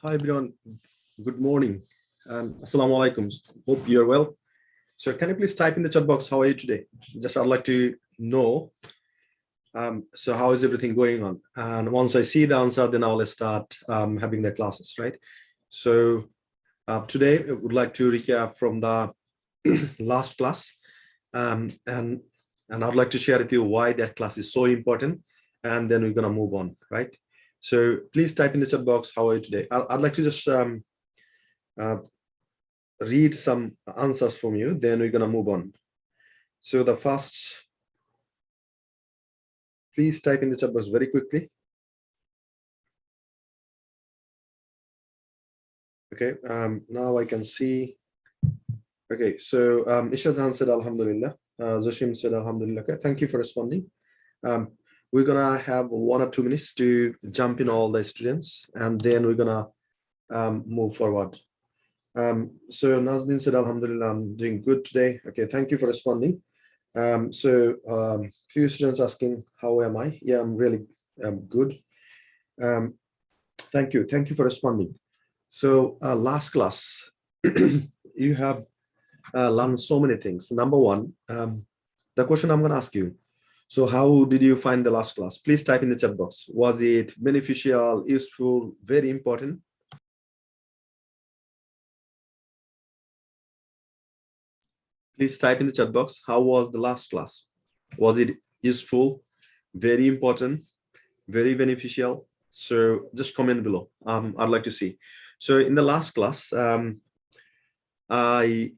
Hi everyone, good morning and Assalamu alaikum. Hope you're well. So can you please type in the chat box, how are you today? Just I'd like to know, so how is everything going on? And once I see the answer, then I'll start having the classes, right? So today I would like to recap from the last class and I'd like to share with you why that class is so important, and then we're gonna move on, right? So please type in the chat box, how are you today? I'd like to just read some answers from you, then we're gonna move on. So the first, please type in the chat box very quickly. Okay, now I can see. Okay, so Ishazan said Alhamdulillah. Zoshim said Alhamdulillah. Okay, thank you for responding. We're gonna have 1 or 2 minutes to jump in all the students, and then we're gonna move forward. So Nazdin said Alhamdulillah, I'm doing good today. Okay, thank you for responding. Few students asking, how am I? Yeah, I'm really good. Thank you for responding. So last class, you have learned so many things. Number one, the question I'm going to ask you. So how did you find the last class? Please type in the chat box. Was it beneficial, useful, very important? Please type in the chat box. How was the last class? Was it useful, very important, very beneficial? So just comment below. I'd like to see. So in the last class, I'm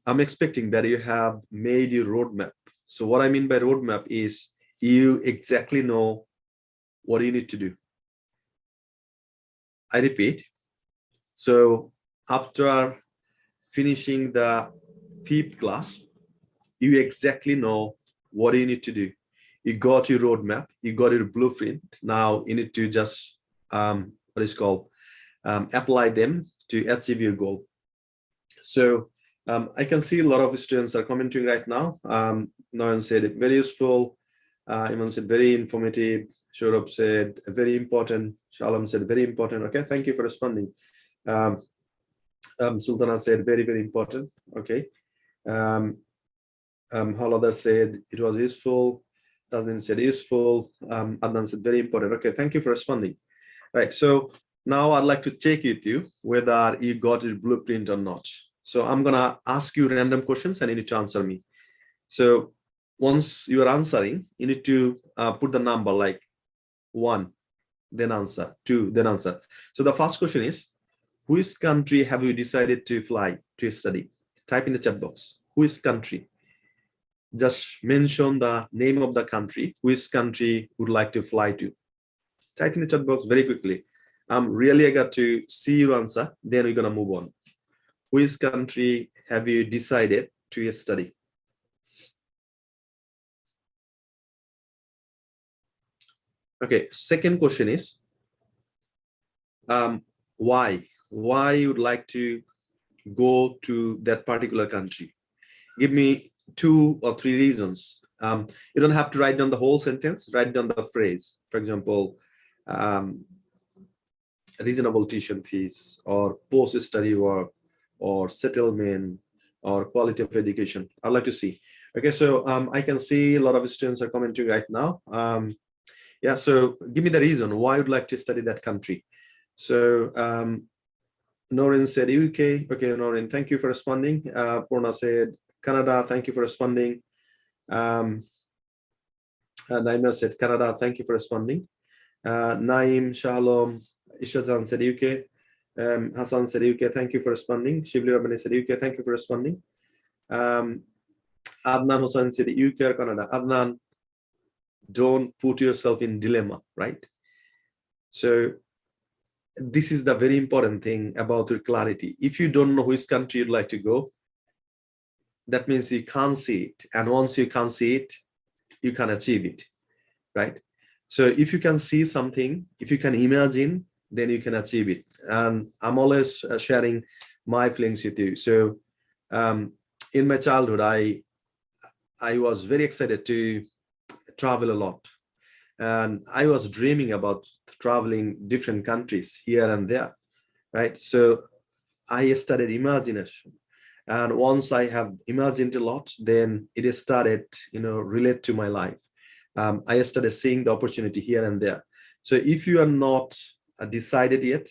expecting that you have made your roadmap. So what I mean by roadmap is you exactly know what you need to do. I repeat. So after finishing the 5th class, you exactly know what you need to do. You got your roadmap, you got your blueprint. Now you need to just apply them to achieve your goal. So I can see a lot of students are commenting right now. Noyan said very useful. Iman said very informative. Shurab said very important. Shalom said very important. Okay, thank you for responding. Sultana said very, very important. Okay. Halada said it was useful. Tasnim said useful. Adnan said very important. Okay, thank you for responding. Right, so now I'd like to check with you whether you got your blueprint or not. So I'm gonna ask you random questions and you need to answer me. So once you are answering, you need to put the number like 1, then answer, 2, then answer. So the first question is, which country have you decided to fly to study? Type in the chat box. Which country? Just mention the name of the country. Which country would like to fly to? Type in the chat box very quickly. Really eager to see your answer. Then we're gonna move on. Which country have you decided to study? Okay, second question is, why you would like to go to that particular country? Give me 2 or 3 reasons. You don't have to write down the whole sentence, write down the phrase. For example, reasonable tuition fees, or post-study work, or settlement, or quality of education. I'd like to see. Okay, so I can see a lot of students are commenting right now. Yeah, so give me the reason why you'd like to study that country. So Noreen said UK. Okay, Noreen, thank you for responding. Purna said Canada. Thank you for responding. Naima said Canada. Thank you for responding. Naim, Shalom, Ishazan said UK. Hassan said UK. Thank you for responding. Shibli Rabani said UK. Thank you for responding. Adnan Hussain said UK or Canada. Adnan, don't put yourself in dilemma, right? So this is the very important thing about your clarity. If you don't know which country you'd like to go, that means you can't see it. And once you can't see it, you can achieve it, right? So if you can see something, if you can imagine, then you can achieve it. And I'm always sharing my feelings with you. So in my childhood, I was very excited to travel a lot. And I was dreaming about traveling different countries here and there. right? So I studied imagination. And once I have imagined a lot, then it has started, relate to my life. I started seeing the opportunity here and there. So if you are not decided yet,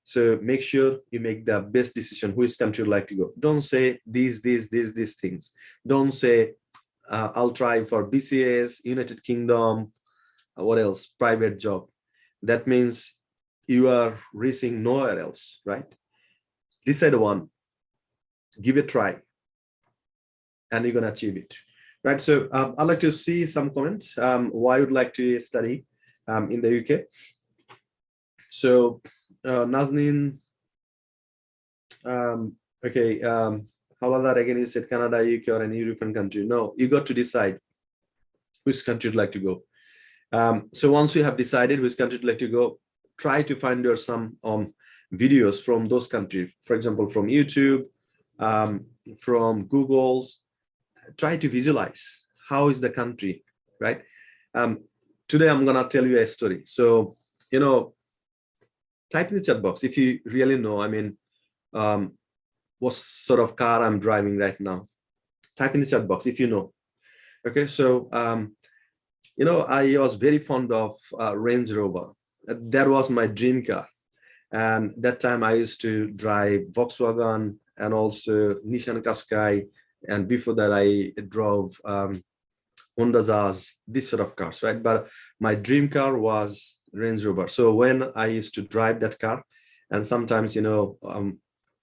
so make sure you make the best decision, which country you'd like to go. Don't say these things. Don't say, I'll try for BCS, United Kingdom, what else, private job. That means you are reaching nowhere else, right? Decide one, give it a try, and you're going to achieve it, right? So I'd like to see some comments, why you'd like to study in the UK. So Nazneen, okay, how about that again? You said Canada, UK, or any European country. No, you got to decide which country you'd like to go. So once you have decided which country you'd like to go, try to find your some videos from those countries, for example, from YouTube, from Google's. Try to visualize how is the country, right? Today I'm gonna tell you a story. So, type in the chat box if you really know, what sort of car I'm driving right now. Type in the chat box if you know. Okay, so I was very fond of Range Rover. That was my dream car. And that time I used to drive Volkswagen and also Nissan Qashqai. And before that, I drove Honda Jazz, this sort of cars, right? But my dream car was Range Rover. So when I used to drive that car, and sometimes,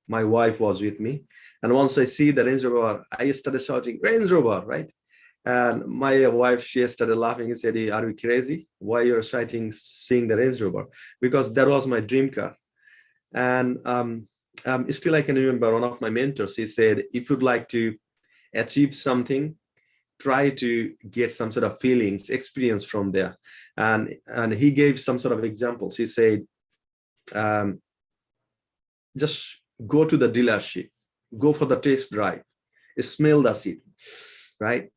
my wife was with me. And once I see the Range Rover, I started shouting, Range Rover, right? And my wife, she started laughing and said, are you crazy? Why you're shouting, seeing the Range Rover? Because that was my dream car. And still I can remember one of my mentors, he said, if you'd like to achieve something, try to get some sort of feelings, experience from there. And he gave some sort of examples. He said, just go to the dealership, go for the test drive, smell the seat, right?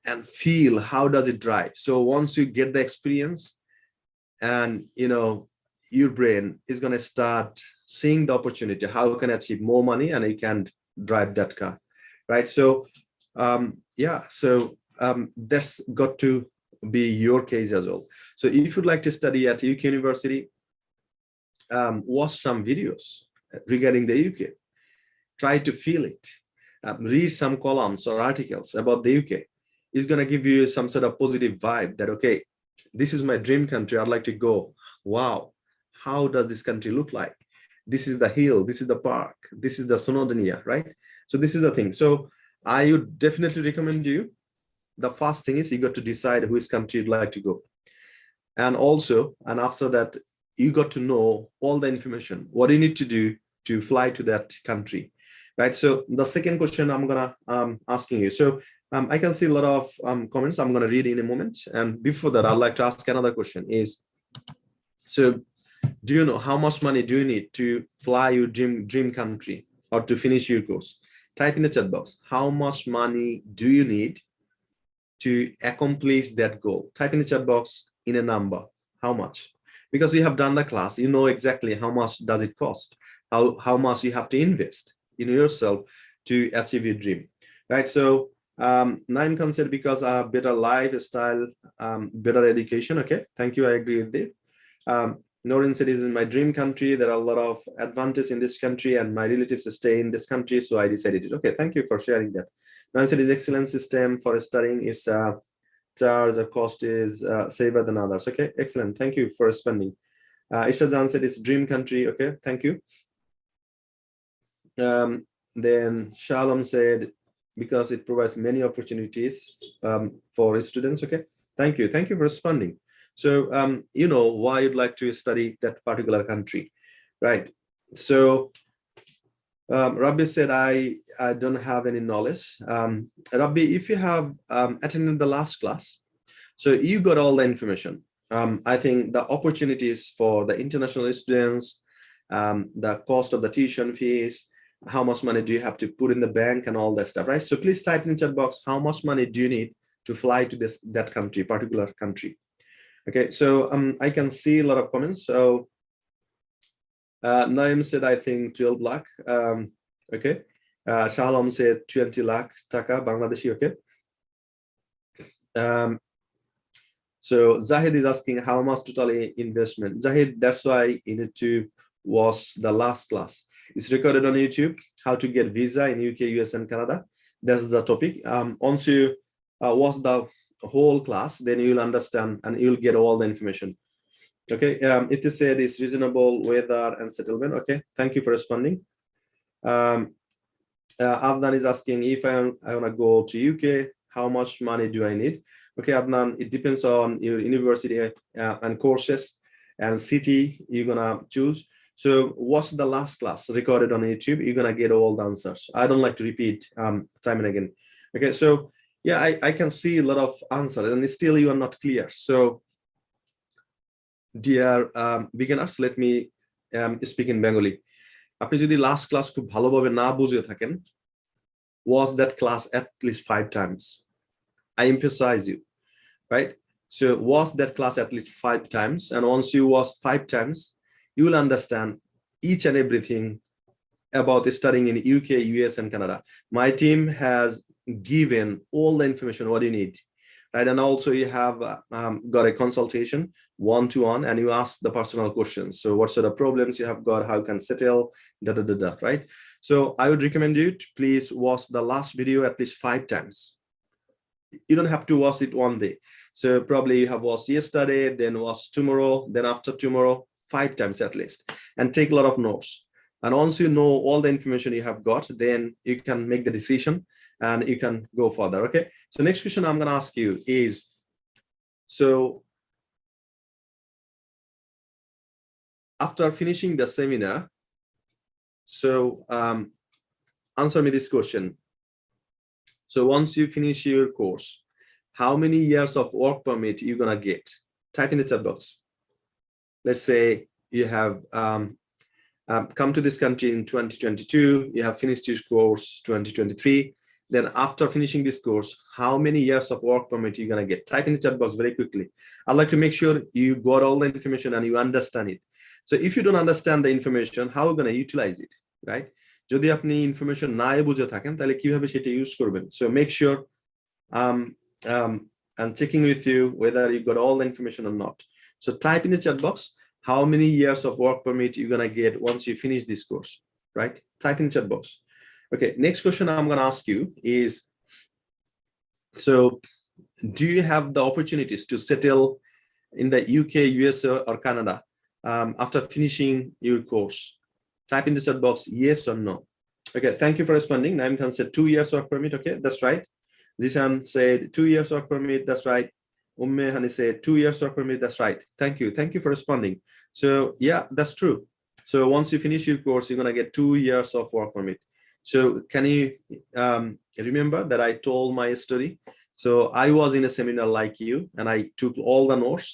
And feel how does it drive. So once you get the experience, and your brain is going to start seeing the opportunity, how can I achieve more money, and you can drive that car, right? So that's got to be your case as well. So if you'd like to study at UK University, watch some videos regarding the UK, try to feel it, read some columns or articles about the UK. It's going to give you some sort of positive vibe that, okay, this is my dream country, I'd like to go. Wow, how does this country look like? This is the hill, this is the park, this is the Snowdonia, right? So this is the thing. So I would definitely recommend you, the first thing is you got to decide which country you'd like to go. And after that, you got to know all the information, what do you need to do to fly to that country, right? So the second question I'm gonna asking you. So I can see a lot of comments I'm gonna read in a moment. And before that, I'd like to ask another question is, so do you know how much money do you need to fly your dream country or to finish your course? Type in the chat box, how much money do you need to accomplish that goal? Type in the chat box in a number, how much? Because you have done the class, you know exactly how much does it cost, how much you have to invest in yourself to achieve your dream, right? So Nine concept because better lifestyle, better education. Okay, thank you, I agree with you. Noreen said, is in my dream country, there are a lot of advantages in this country and my relatives stay in this country, so I decided it. Okay, thank you for sharing that. Noreen said, is excellent system for studying, is charge, the cost is safer than others. Okay, excellent, thank you for responding. Isha Jan said, it's dream country. Okay, thank you. Then Shalom said, because it provides many opportunities for students. Okay, thank you for responding. So you know why you'd like to study that particular country, right? So Rabbi said, I don't have any knowledge. Rabbi, if you have attended the last class, so you got all the information. I think the opportunities for the international students, the cost of the tuition fees, how much money do you have to put in the bank and all that stuff, right? So please type in the chat box, how much money do you need to fly to that country, particular country? Okay, so I can see a lot of comments. So Naim said, I think 12 lakh. Okay. Shalom said 20 lakh taka Bangladeshi. Okay. So Zahid is asking how much totally investment. Zahid, that's why you need to watch the last class. It's recorded on YouTube. How to get visa in UK, US, and Canada. That's the topic. Once you watch the whole class, then you'll understand and you'll get all the information. Okay. If you said it's reasonable weather and settlement. Okay. Thank you for responding. Adnan is asking if I want to go to UK, how much money do I need? Okay, Adnan, it depends on your university and courses and city you're gonna choose. So what's the last class recorded on YouTube? You're gonna get all the answers. I don't like to repeat time and again. Okay, so yeah, I can see a lot of answers and still you are not clear. So dear beginners, let me speak in Bengali. আপনি যদি last class খুব ভালোভাবে না বুঝে থাকেন, watch that class at least 5 times. I emphasize you, right? So watch that class at least 5 times, and once you watch 5 times, you will understand each and everything about studying in UK, US, and Canada. My team has given all the information what you need, right? And also you have got a consultation one-to-one, and you ask the personal questions. So what sort of problems you have got, how you can settle, right? So I would recommend you to please watch the last video at least 5 times. You don't have to watch it one day. So probably you have watched yesterday, then watch tomorrow, then after tomorrow, 5 times at least, and take a lot of notes. And once you know all the information you have got, then you can make the decision and you can go further. Okay. So next question I'm going to ask you is, so after finishing the seminar, so answer me this question. So once you finish your course, how many years of work permit you're gonna get? Type in the chat box. Let's say you have come to this country in 2022, you have finished your course 2023. Then after finishing this course, how many years of work permit you're gonna get? Type in the chat box very quickly. I'd like to make sure you got all the information and you understand it. So if you don't understand the information, how are you gonna utilize it, right? যদি আপনি information নাই বুঝে থাকেন তাহলে কিভাবে সেটা use করবেন? So make sure I'm checking with you whether you got all the information or not. So type in the chat box how many years of work permit you're gonna get once you finish this course, right? Type in the chat box. Okay, next question I'm gonna ask you is, so do you have the opportunities to settle in the UK, US, or Canada after finishing your course? Type in the chat box yes or no. Okay, thank you for responding. Naim Khan said 2 years work permit. Okay, that's right. Zishan said 2 years work permit. That's right. Umme Hani said 2 years work permit. That's right. Thank you. Thank you for responding. So yeah, that's true. So once you finish your course, you're gonna get 2 years of work permit. So can you remember that I told my story? So I was in a seminar like you, and I took all the notes.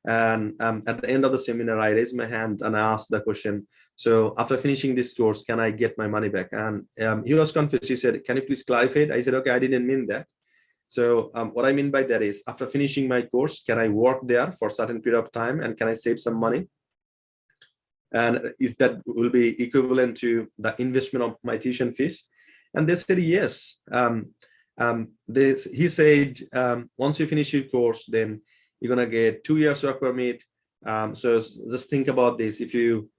And at the end of the seminar, I raised my hand and I asked the question, so after finishing this course, can I get my money back? And he was confused. He said, can you please clarify it? I said, okay, I didn't mean that. So what I mean by that is, after finishing my course, can I work there for a certain period of time and can I save some money? And is that will be equivalent to the investment of my tuition fees? And they said yes. He said, once you finish your course, then you're gonna get 2 years work permit. So just think about this. If you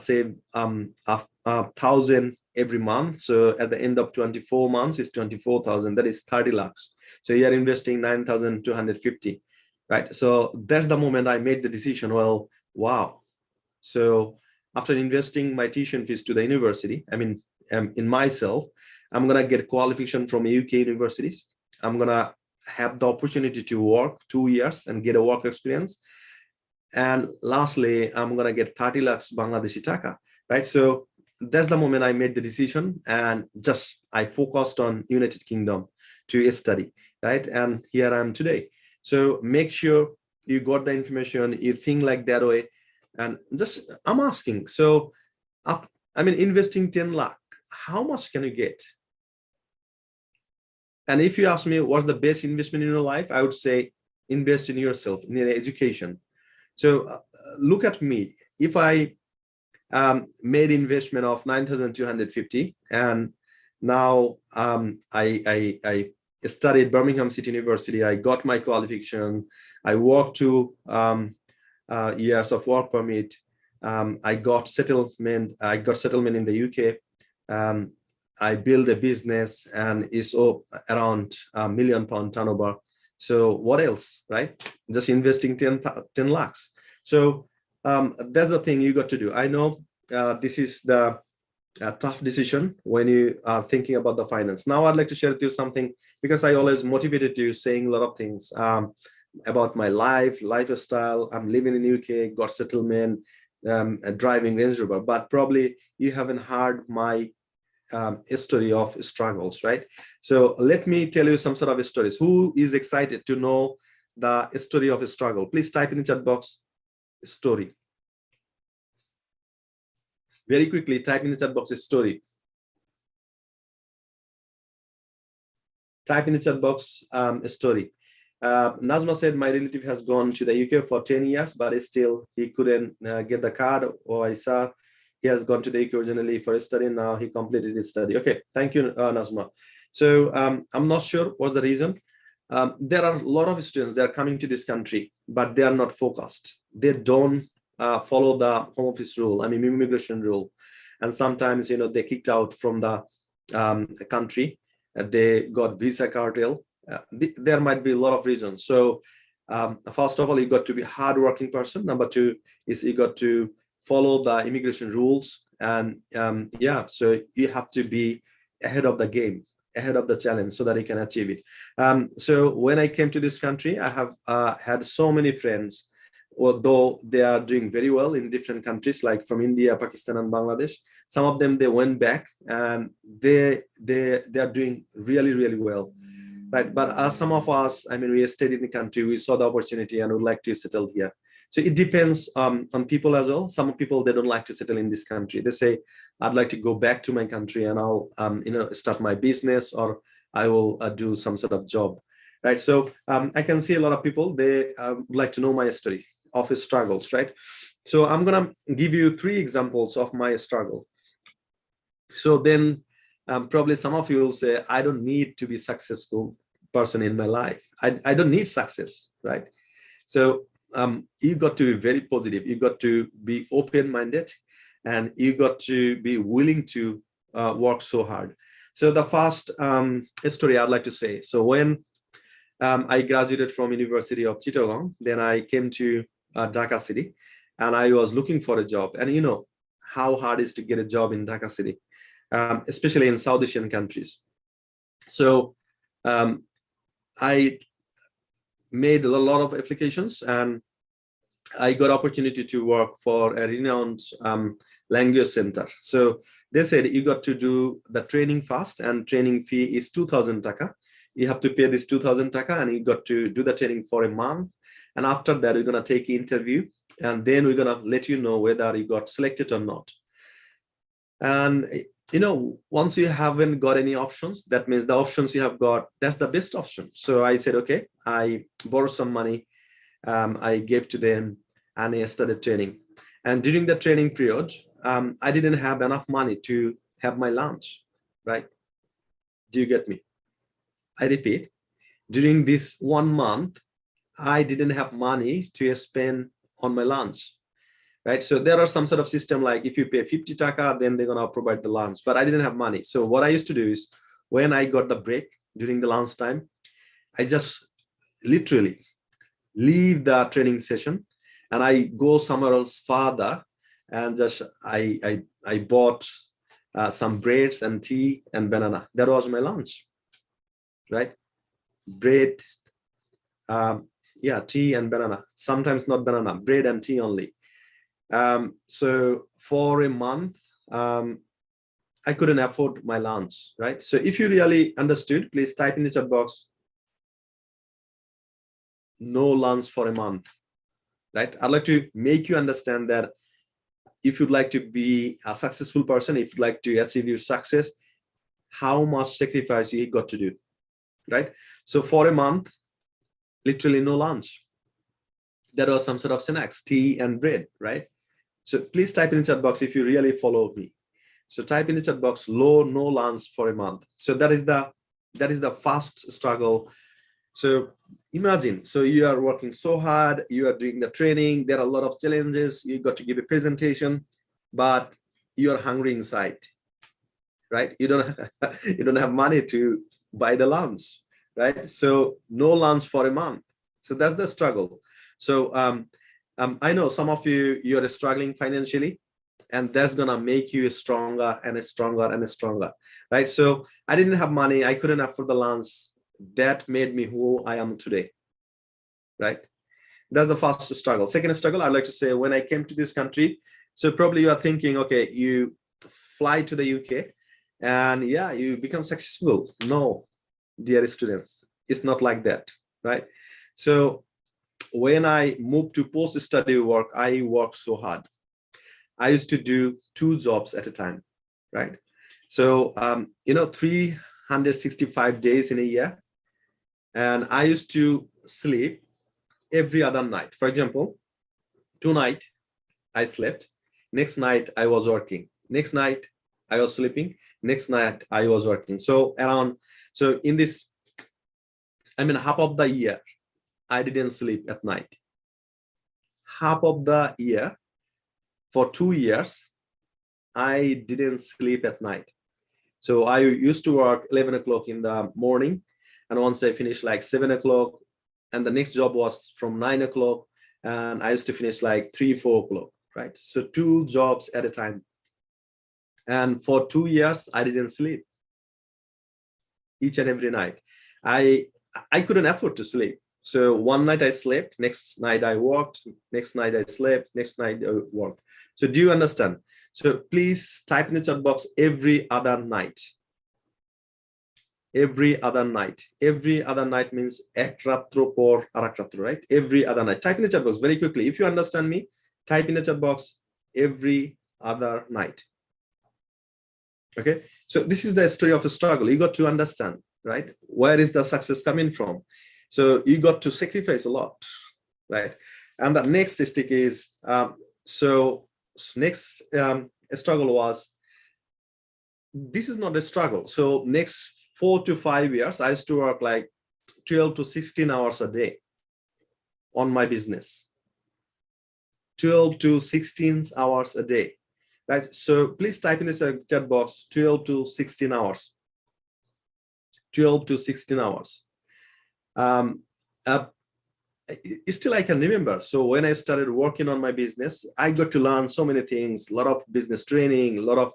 save 1,000 every month, so at the end of 24 months is 24,000. That is 30 lakhs. So you are investing 9,250, right? So that's the moment I made the decision. Well, wow. So after investing my tuition fees to the university, I mean, in myself, I'm gonna get qualification from UK universities. I'm gonna have the opportunity to work 2 years and get a work experience. And lastly, I'm gonna get 30 lakhs Bangladeshi taka, right? So that's the moment I made the decision, and just I focused on United Kingdom to study, right? And here I am today. So make sure you got the information, you think like that way. And just I'm asking, so after, I mean, investing 10 lakh, how much can you get? And if you ask me what's the best investment in your life, I would say invest in yourself, in your education. So look at me. If I made investment of 9,250, and now I studied Birmingham City University. I got my qualification. I worked 2 years of work permit. I got settlement. I got settlement in the UK. I built a business, and it's around £1 million turnover. So what else, right? Just investing 10 lakhs. So that's the thing you got to do. I know this is the tough decision when you are thinking about the finance. Now I'd like to share with you something, because I always motivated you saying a lot of things about my lifestyle. I'm living in UK, got settlement, driving Range Rover, but probably you haven't heard my history of struggles, right? So let me tell you some sort of stories. Who is excited to know the story of a struggle? Please type in the chat box story. Very quickly, type in the chat box story. Type in the chat box story. Nazma said, my relative has gone to the UK for 10 years, but still he couldn't get the card. Or I saw he has gone to the UK originally for a study. Now he completed his study. Okay, thank you, Nazma. So I'm not sure what's the reason. There are a lot of students that are coming to this country, but they are not focused. They don't follow the home office rule, I mean immigration rule. And sometimes, they kicked out from the country. They got visa cartel. There might be a lot of reasons. So first of all, you got to be a hardworking person. Number two is you got to follow the immigration rules. And yeah, so you have to be ahead of the game, ahead of the challenge, so that you can achieve it. So when I came to this country, I have had so many friends, although they are doing very well in different countries, like from India, Pakistan, and Bangladesh. Some of them, they went back and they are doing really, really well. Right, but some of us, I mean, we stayed in the country, we saw the opportunity and would like to settle here. So it depends on people as well. Some people, they don't like to settle in this country. They say, I'd like to go back to my country and I'll, start my business, or I will do some sort of job, right? So I can see a lot of people, they would like to know my story of his struggles, right? So I'm gonna give you 3 examples of my struggle. So then probably some of you will say, I don't need to be a successful person in my life. I don't need success, right? So you got to be very positive. You got to be open-minded, and you got to be willing to work so hard. So the first story I'd like to say, so when I graduated from University of Chittagong, then I came to Dhaka city, and I was looking for a job. And you know how hard it is to get a job in Dhaka city. Especially in South Asian countries. So I made a lot of applications, and I got opportunity to work for a renowned language center. So they said, you got to do the training first, and training fee is 2,000 taka. You have to pay this 2,000 taka, and you got to do the training for a month. And after that, we're going to take an interview, and then we're going to let you know whether you got selected or not. And once you haven't got any options, that means the options you have got, that's the best option. So I said, okay, I borrowed some money, I gave to them, and I started training. And during the training period, I didn't have enough money to have my lunch, right? Do you get me? I repeat, during this 1 month, I didn't have money to spend on my lunch. Right, so there are some sort of system, like if you pay 50 taka, then they're gonna provide the lunch. But I didn't have money. So what I used to do is, when I got the break during the lunch time, I just literally leave the training session and I go somewhere else farther, and just I bought some breads and tea and banana. That was my lunch, right? Bread, tea and banana. Sometimes not banana, bread and tea only. So for a month, I couldn't afford my lunch, right? So if you really understood, please type in the chat box, no lunch for a month, right? I'd like to make you understand that if you'd like to be a successful person, if you'd like to achieve your success, how much sacrifice you got to do, right? So for a month, literally no lunch. There was some sort of snacks, tea and bread, right? So please type in the chat box if you really follow me. So type in the chat box, no lunch for a month. So that is the first struggle. So imagine, so you are working so hard, you are doing the training, there are a lot of challenges, you got to give a presentation, but you are hungry inside, right? You don't have money to buy the lunch, right? So no lunch for a month. So that's the struggle. So I know some of you're struggling financially, and that's gonna make you stronger and stronger and stronger, right? So I didn't have money, I couldn't afford the lunch. That made me who I am today, right? That's the first struggle. Second struggle, I'd like to say, when I came to this country, so probably you are thinking, okay, you fly to the UK and yeah, you become successful. No, dear students, it's not like that, right? So when I moved to post-study work, I worked so hard. I used to do 2 jobs at a time, right? So, 365 days in a year. And I used to sleep every other night. For example, tonight I slept, next night I was working, next night I was sleeping, next night I was working. So in this, half of the year, I didn't sleep at night. Half of the year, for 2 years, I didn't sleep at night. So I used to work 11 o'clock in the morning. And once I finished like 7 o'clock, and the next job was from 9 o'clock, and I used to finish like 3, 4 o'clock, right? So 2 jobs at a time. And for 2 years, I didn't sleep each and every night. I couldn't afford to sleep. So one night I slept, next night I worked, next night I slept, next night I worked. So do you understand? So please type in the chat box every other night. Every other night. Every other night means ek ratro por arak ratro, right? Every other night. Type in the chat box very quickly. If you understand me, type in the chat box every other night. Okay, so this is the story of a struggle. You got to understand, right? Where is the success coming from? So you got to sacrifice a lot, right? And the next stick is, next struggle was, this is not a struggle. So next 4 to 5 years, I used to work like 12 to 16 hours a day on my business. 12 to 16 hours a day, right? So please type in the chat box 12 to 16 hours. 12 to 16 hours. Still I can remember. So when I started working on my business, I got to learn so many things, a lot of business training, a lot of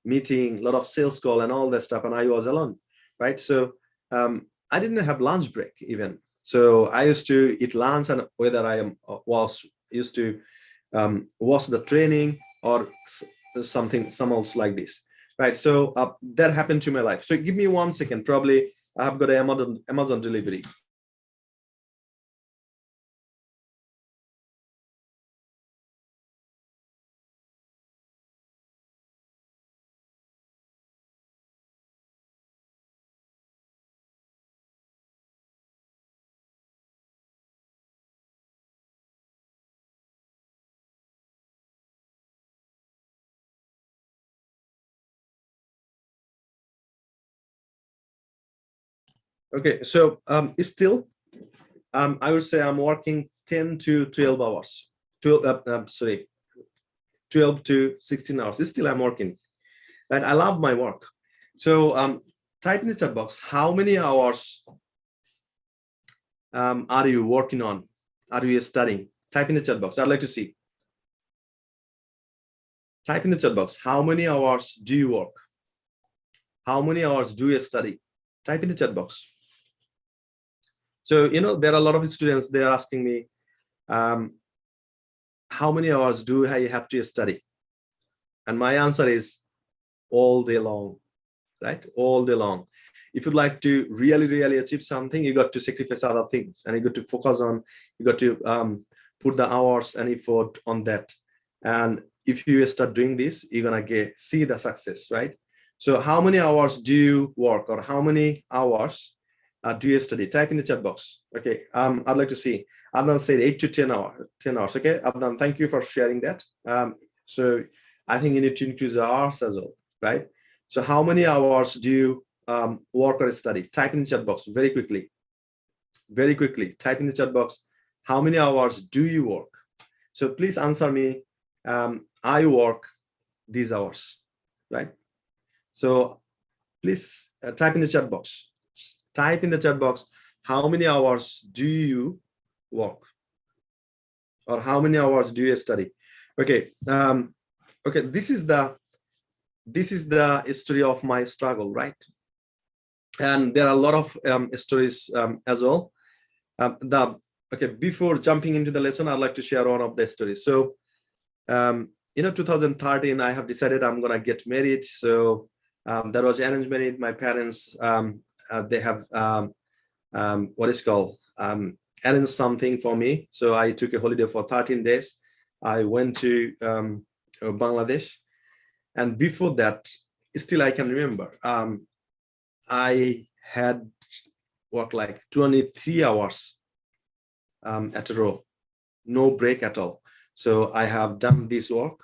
meeting, a lot of sales call and all that stuff. And I was alone, right? So I didn't have lunch break even. So I used to eat lunch, and whether I was used to watch the training or something else like this, right? So that happened to my life. So give me 1 second. Probably I have got an Amazon delivery. Okay, so still, I would say I'm working 10 to 12 hours. 12 to 16 hours. Still, I'm working, and I love my work. So type in the chat box, how many hours are you working on? Are you studying? Type in the chat box. I'd like to see. Type in the chat box, how many hours do you work? How many hours do you study? Type in the chat box. So, there are a lot of students, they are asking me, how many hours do I have to study? And my answer is all day long, right? All day long. If you'd like to really, really achieve something, you got to sacrifice other things, and you got to focus on, you got to put the hours and effort on that. And if you start doing this, you're gonna see the success, right? So how many hours do you work, or how many hours do you study? Type in the chat box. Okay, I'd like to see. Adnan said 8 to 10 hours. Okay, Adnan, thank you for sharing that. So I think you need to increase the hours as well, right? So how many hours do you work or study? Type in the chat box very quickly. Very quickly, type in the chat box. How many hours do you work? So please answer me. I work these hours, right? So please type in the chat box. Type in the chat box. How many hours do you work? Or how many hours do you study? Okay. Okay. This is the history of my struggle, right? And there are a lot of stories as well. Okay, before jumping into the lesson, I'd like to share one of the stories. So, 2013, I have decided I'm gonna get married. So that was arranged marriage. My parents, they have what is called arranged something for me. So I took a holiday for 13 days. I went to Bangladesh, and before that, still I can remember. I had worked like 23 hours at a row, no break at all. So I have done this work,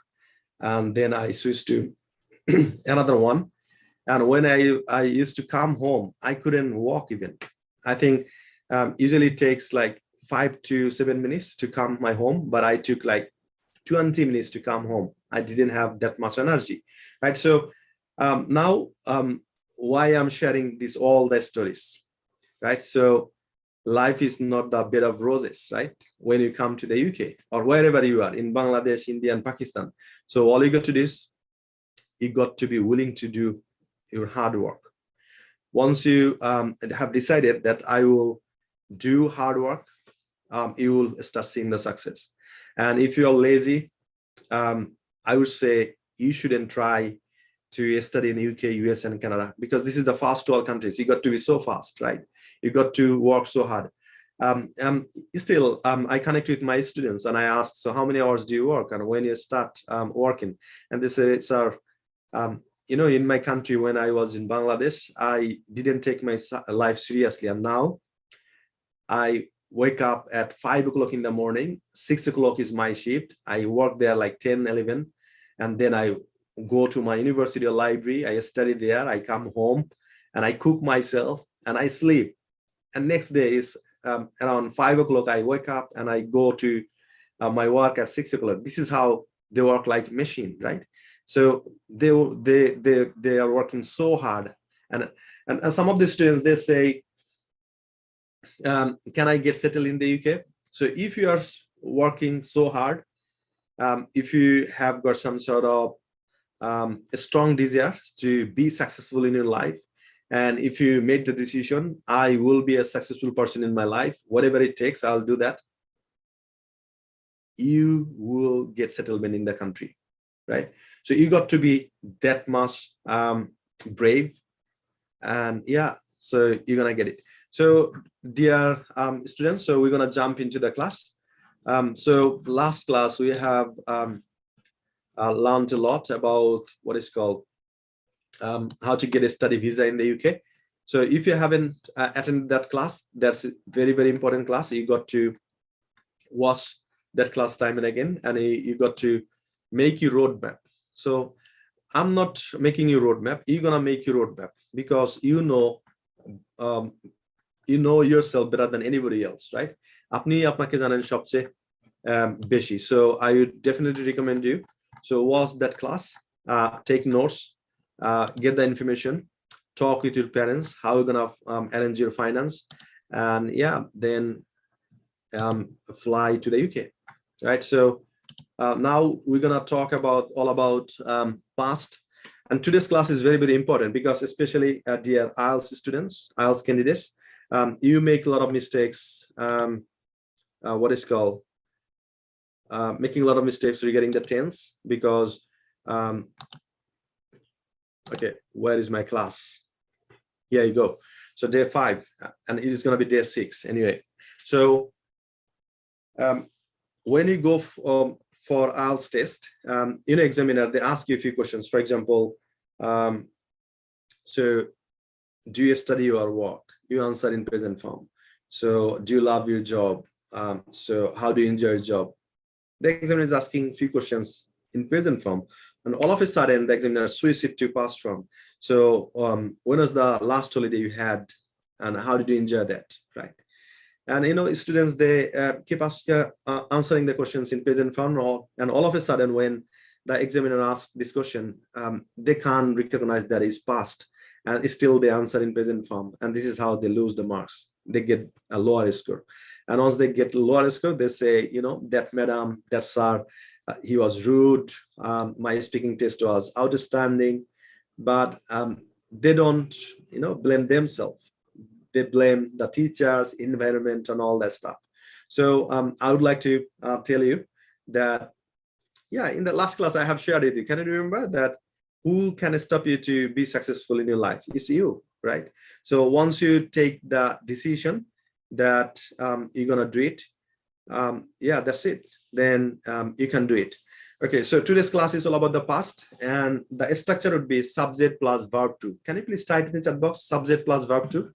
and then I switched to another one. And when I used to come home, I couldn't walk even. I think usually it takes like 5 to 7 minutes to come my home, but I took like 20 minutes to come home. I didn't have that much energy, right? So now why I'm sharing all the stories, right? So life is not the bed of roses, right? When you come to the UK or wherever you are in Bangladesh, India, and Pakistan. So all you got to do is you got to be willing to do your hard work. Once you have decided that I will do hard work, you will start seeing the success. And if you're lazy, I would say you shouldn't try to study in the UK, US, and Canada, because this is the fast world countries. You got to be so fast, right? You got to work so hard. Still, I connect with my students and I ask, so how many hours do you work? And when you start working? And they say, sir, in my country, when I was in Bangladesh, I didn't take my life seriously. And now I wake up at 5 o'clock in the morning, 6 o'clock is my shift. I work there like 10, 11, and then I go to my university or library. I study there. I come home and I cook myself and I sleep. And next day is around 5 o'clock. I wake up and I go to my work at 6 o'clock. This is how they work like machine, right? So they are working so hard. And some of the students, they say, can I get settled in the UK? So if you are working so hard, if you have got some sort of a strong desire to be successful in your life, and if you made the decision, I will be a successful person in my life, whatever it takes, I'll do that, you will get settlement in the country, right? So you got to be that much brave, and yeah, so you're gonna get it. So dear students, so we're gonna jump into the class. So last class we have learned a lot about what is called how to get a study visa in the UK. So if you haven't attended that class, that's a very, very important class. You got to watch that class time and again, and you got to make your roadmap. So I'm not making your roadmap. You're gonna make your roadmap because you know yourself better than anybody else, right? Apni apnake janen shobche beshi. So I would definitely recommend you. So watch that class, take notes, get the information, talk with your parents, how you're gonna arrange your finance, and yeah, then fly to the UK, right? So now we're gonna talk all about past, and today's class is very, very important because especially dear IELTS students, IELTS candidates, you make a lot of mistakes. Making a lot of mistakes regarding the tense because okay, where is my class? Here you go. So day 5, and it is going to be day 6 anyway. So when you go for IELTS test, examiner, they ask you a few questions. For example, so do you study or work? you answer in present form. So do you love your job? So how do you enjoy your job? The examiner is asking few questions in present form, and all of a sudden the examiner switches it to past form. So when was the last holiday you had, and how did you enjoy that, right? And students, they keep answering the questions in present form, and all of a sudden when the examiner asks this question, they can't recognize that it's past, and still they answer in present form, and this is how they lose the marks. They get a lower score, and once they get lower score, they say, that madam, that sir, he was rude, my speaking test was outstanding. But they don't blame themselves. They blame the teachers, environment, and all that stuff. So I would like to tell you that, yeah, in the last class I have shared with you, can you remember that who can stop you to be successful in your life? It's you, right? So once you take the decision that you're gonna do it, yeah, that's it, then you can do it. Okay, so today's class is all about the past, and the structure would be subject plus verb to. Can you please type in the chat box subject plus verb to?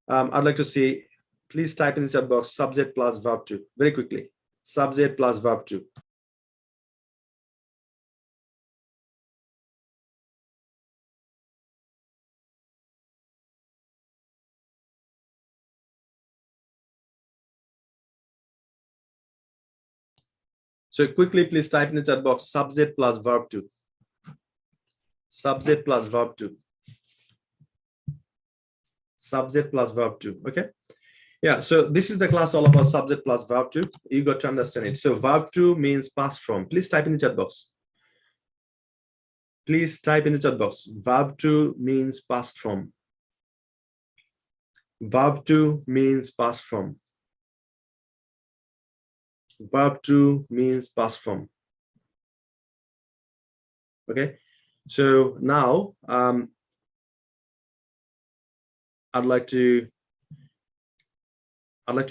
I'd like to see, please type in the chat box subject plus verb to very quickly. Subject plus verb to. So quickly, please type in the chat box subject plus verb to. Subject plus verb to. Subject plus verb to. Okay. Yeah. So this is the class all about subject plus verb to. You got to understand it. So verb to means past form. Please type in the chat box. Please type in the chat box. Verb to means past form. Verb to means past form. Verb to means past form. Okay. So now I'd like to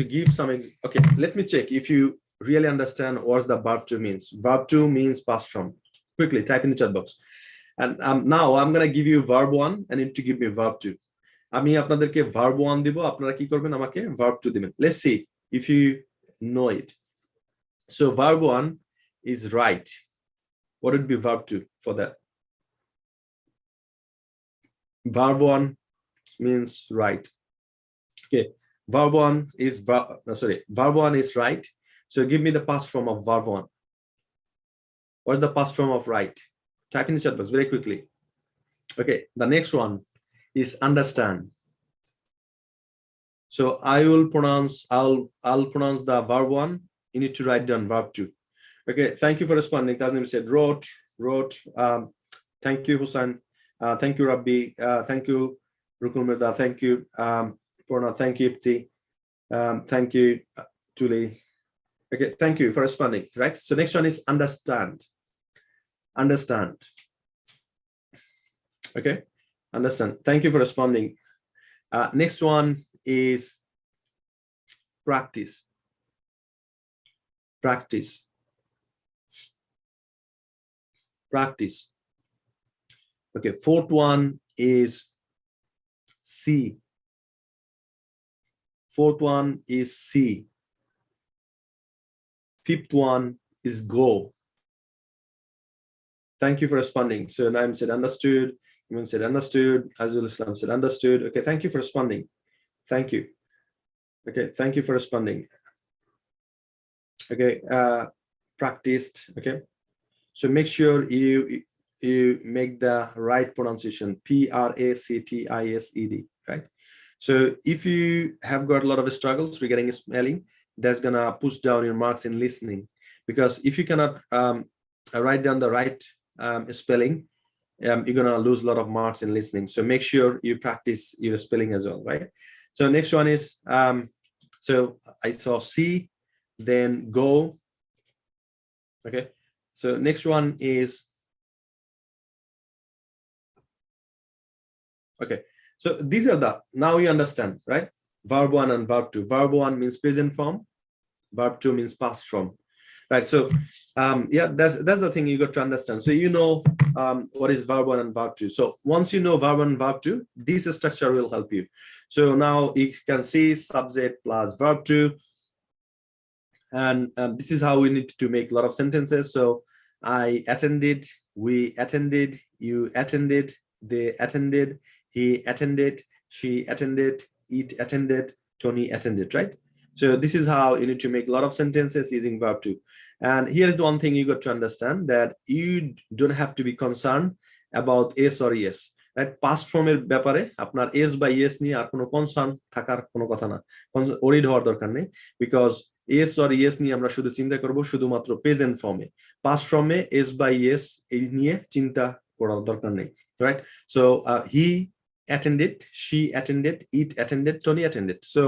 give some, okay, let me check if you really understand what the verb to means. Verb to means past form. Quickly type in the chat box. And now I'm going to give you verb 1 and you to give me verb 2. আমি আপনাদেরকে verb 1 দিব, আপনারা কি করবেন, আমাকে verb 2 দিবেন. Let's see if you know it. So verb 1 is right. What would be verb 2 for that? Verb 1 means right. Okay, verb 1 is verb 1 is right. So give me the past form of verb 1. What's the past form of right? Type in the chat box very quickly. Okay, the next one is understand. So I'll pronounce the verb 1. You need to write down verb 2. Okay, thank you for responding. Tasnim said wrote. Thank you, Hussein. Thank you, Rabbi. Thank you, Rukun Mirda. Thank you, Purna. Thank you, Ipti. Thank you, Julie. Okay, thank you for responding. Right. So next one is understand. Understand. Okay, understand. Thank you for responding. Next one is practice. Practice. Practice. Okay, fourth one is see. Fourth one is see. Fifth one is go. Thank you for responding. So Naim said understood. Iman said understood. Azul Islam said understood. Okay, thank you for responding. Thank you. Okay, thank you for responding. Okay, practiced. Okay, so make sure you make the right pronunciation. Practised, right? So if you have got a lot of struggles regarding spelling, that's gonna push down your marks in listening, because if you cannot write down the right spelling, you're gonna lose a lot of marks in listening. So make sure you practice your spelling as well, right? So next one is so I saw see, then go. Okay, so next one is, okay, so these are the, now you understand, right? Verb 1 and verb 2. Verb 1 means present form, verb 2 means past form, right? So Yeah, that's the thing you got to understand. So you know what is verb 1 and verb 2. So once you know verb 1 and verb 2, this structure will help you. So now you can see subject plus verb 2, and this is how we need to make a lot of sentences. So I attended, we attended, you attended, they attended, he attended, she attended, it attended, Tony attended, right? So this is how you need to make a lot of sentences using verb 2. And here's the one thing you got to understand, that you don't have to be concerned about yes or yes, right? Past form এর ব্যাপারে আপনার yes by yes নিয়ে আর কোনো concern থাকার কোনো কথা না, worried হওয়ার দরকার নেই, because yes or yes নিয়ে আমরা শুধু চিন্তা করব শুধুমাত্র প্রেজেন্ট ফর্মে। পাস্ট ফর্মে yes by yes এই নিয়ে চিন্তা করার দরকার নেই, right? So he attended, she attended, it attended, Tony attended. So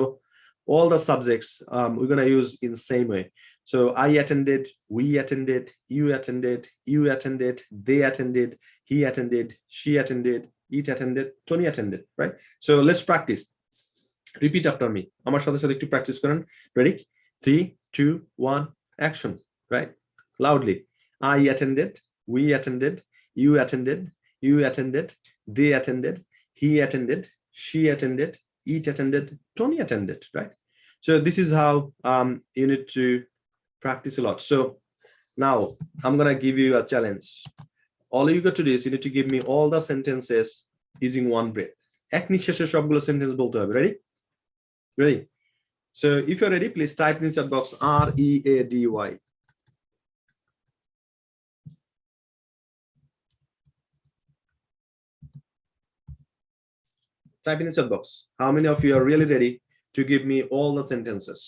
all the subjects we're going to use in the same way. So I attended, we attended, you attended, you attended, they attended, he attended, she attended, it attended, Tony attended, right? So let's practice. Repeat after me. Amar sathe sathe ekটু practice করেন. Ready? 3, 2, 1, action, right? Loudly. I attended, we attended, you attended, you attended, they attended, he attended, she attended, it attended, Tony attended, right? So this is how you need to practice a lot. So now I'm going to give you a challenge. All you got to do is you need to give me all the sentences using one breath. এক নিঃশ্বাসে সবগুলো sentence বলতে হবে. Ready? Ready? So if you're ready, please type in the chat box READY. Type in the chat box. How many of you are really ready to give me all the sentences?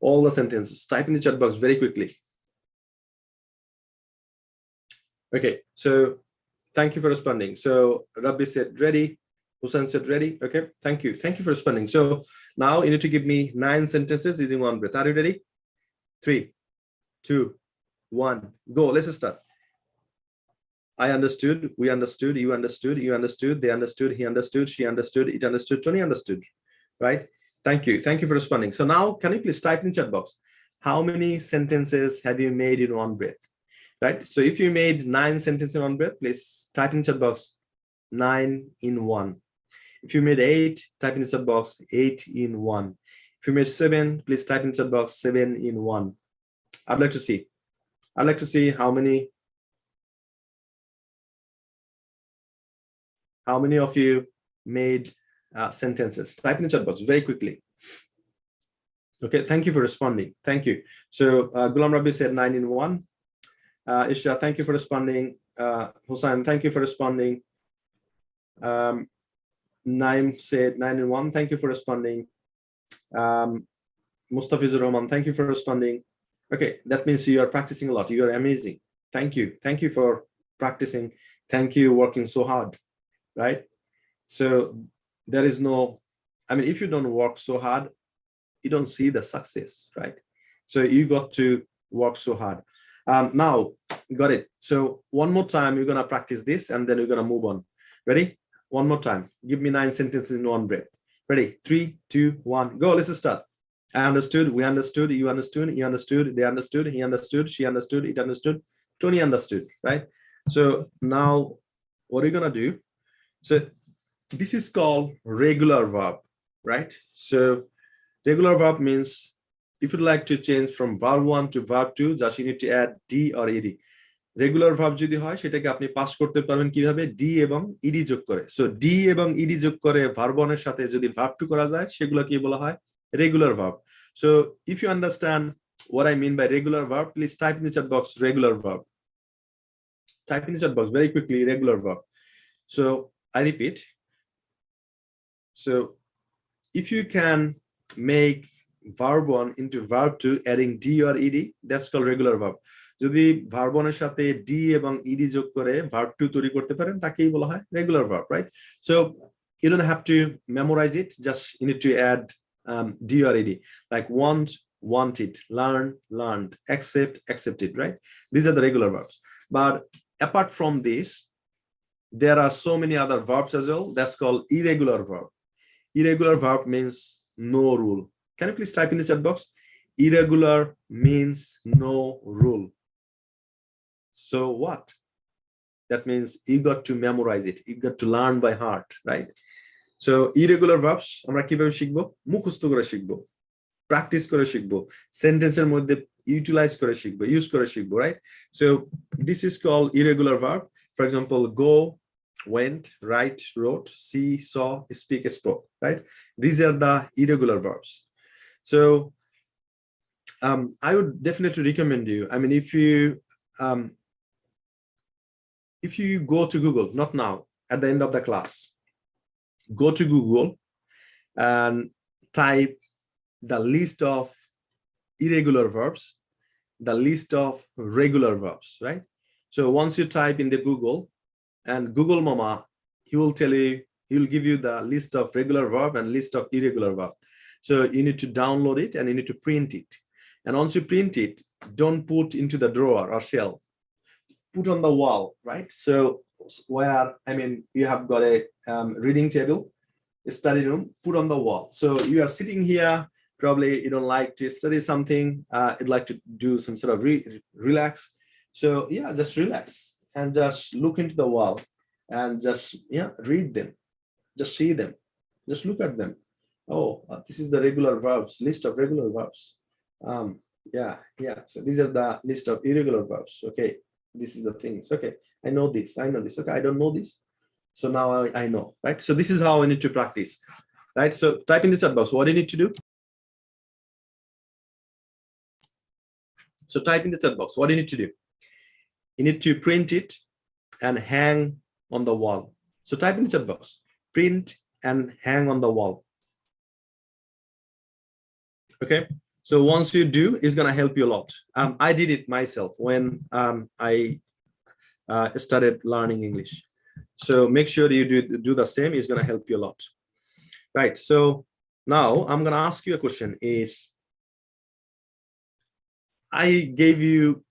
All the sentences. Type in the chat box very quickly. Okay, so thank you for responding. So Rabbi said ready. Hussein said ready. Okay, thank you. Thank you for responding. So now you need to give me 9 sentences using one breath. Are you ready? 3, 2, 1, go. Let's start. I understood, we understood, you understood, you understood, they understood, he understood, she understood, it understood, Tony understood, right? Thank you. Thank you for responding. So now, can you please type in the chat box, how many sentences have you made in one breath, right? So if you made 9 sentences in one breath, please type in the chat box, 9 in 1. If you made 8, type in the chat box, 8 in 1. If you made 7, please type in the chat box, 7 in 1. I'd like to see. I'd like to see how many of you made sentences. Type in the chat box very quickly. Okay, thank you for responding. Thank you. So Gulam Rabbi said 9 in 1. Isha, thank you for responding. Hussein, thank you for responding. Naim said 9 in 1. Thank you for responding. Mustafizur Rahman, thank you for responding. Okay, that means you are practicing a lot. You are amazing. Thank you. Thank you for practicing. Thank you working so hard. Right? So there is no, I mean, if you don't work so hard, you don't see the success, right? So you got to work so hard. Now, got it. So one more time, you're going to practice this and then we're going to move on. Ready? One more time. Give me 9 sentences in one breath. Ready? 3, 2, 1, go. Let's start. I understood, we understood, you understood, he understood, they understood, he understood, she understood, it understood, Tony understood, right? So now what are you going to do? So this is called regular verb, right? So regular verb means if you'd like to change from verb 1 to verb 2, just you need to add D or ED. Regular verb যদি হয় সেটাকে আপনি pass করতে পারবেন কিভাবে? D এবং ED যোগ করে। So D এবং ED যোগ করে verb 1 এর সাথে যদি verb 2 করা যায় সেগুলো কি বলা হয়? Regular verb. So if you understand what I mean by regular verb, please type in the chat box regular verb. Type in the chat box very quickly, regular verb. So I repeat. So if you can make verb 1 into verb 2 adding D or ED, that's called regular verb. যদি verb 1 এর সাথে D এবং ED যোগ করে verb 2 তৈরি করতে পারেন তাকেই বলা হয় regular verb, right? So you don't have to memorize it, just you need to add D or ED, like want, wanted, learn, learned, accept, accepted, right? These are the regular verbs. But apart from this, there are so many other verbs as well. That's called irregular verb. Irregular verb means no rule, Can you please type in the chat box? Irregular means no rule. So what? That means you got to memorize it. You got to learn by heart, right? So irregular verbs আমরা কিভাবে শিখবো? মুখস্থ করে শিখবো, practice করে শিখবো, সেন্টেন্সের মধ্যে ইউটিলাইজ করে শিখবো, ইউজ করে শিখবো, right? So this is called irregular verb. For example, go, went, write, wrote, see, saw, speak, spoke, right? These are the irregular verbs. So I would definitely recommend you. I mean, if you go to Google, not now, at the end of the class, go to Google and type the list of irregular verbs, the list of regular verbs, right? So once you type in the Google, and Google Mama, he will tell you, he will give you the list of regular verb and list of irregular verb. So you need to download it and you need to print it. And once you print it, don't put into the drawer or shelf. Put on the wall, right? So where, I mean, you have got a reading table, a study room, put on the wall. So you are sitting here, probably you don't like to study something, you'd like to do some sort of relax. So yeah, just relax and just look into the wall and just, yeah, read them, just see them, just look at them. Oh, this is the regular verbs, list of regular verbs. Yeah, so these are the list of irregular verbs. Okay, this is the things. Okay, I know this, okay, I don't know this, so now I know, right? So this is how I need to practice, right? So type in the chat box what do you need to do. So type in the chat box what do you need to do. You need to print it and hang on the wall. So type in the chat box, print and hang on the wall. Okay, so once you do, it's going to help you a lot. I did it myself when I started learning English. So make sure you do the same. It's going to help you a lot. Right. So now I'm going to ask you a question. I gave you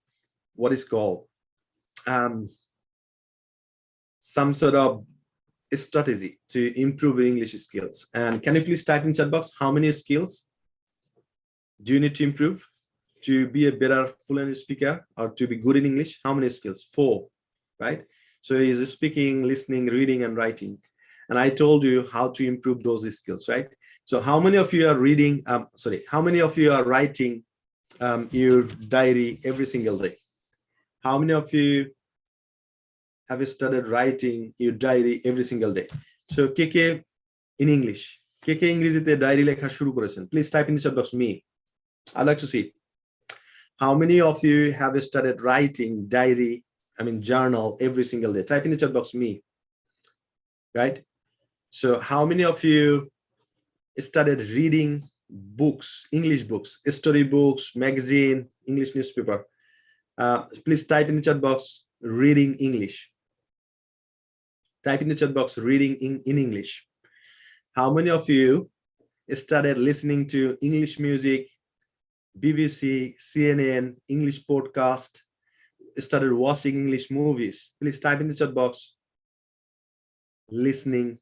what is called some sort of strategy to improve your English skills. And can you please type in chat box how many skills do you need to improve to be a better fluent speaker or to be good in English? How many skills? 4, right? So is speaking, listening, reading, and writing. And I told you how to improve those skills, right? So how many of you are reading, how many of you are writing your diary every single day? How many of you have started writing your diary every single day? So KK in English. KK English ite diary lekha shuru korechen. Please type in the chat box me. I'd like to see how many of you have started writing diary, I mean journal every single day. Type in the chat box me, right? So how many of you started reading books, English books, story books, magazine, English newspaper? Please type in the chat box reading English. Type in the chat box reading in English. How many of you started listening to English music, BBC, CNN, English podcast, started watching English movies? Please type in the chat box listening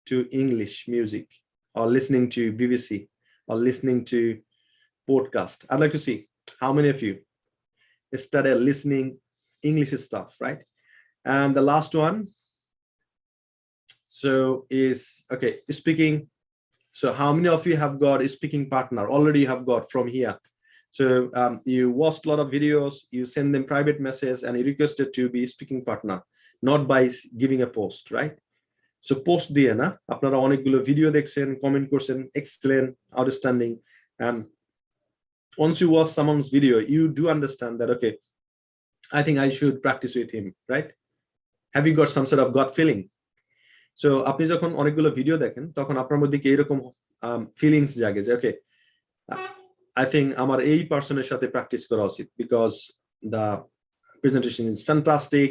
to English music or listening to BBC or listening to podcast. I'd like to see how many of you started listening English stuff, right? And the last one, so is, okay, speaking. So how many of you have got a speaking partner? Already you have got from here. So you watched a lot of videos, you send them private message and you requested to be speaking partner, not by giving a post, right? So post diye na, apnara onekgulo video dekhchen, comment korchen, excellent, outstanding. And once you watch someone's video, you do understand that, okay, I think I should practice with him, right? Have you got some sort of gut feeling? So আপনি যখন অনেকগুলো video দেখেন তখন আপনার মধ্যে কি এরকম feelings জাগে যে ওকে I think আমার এই পারসনের সাথে প্র্যাকটিস করা উচিত because the presentation is fantastic,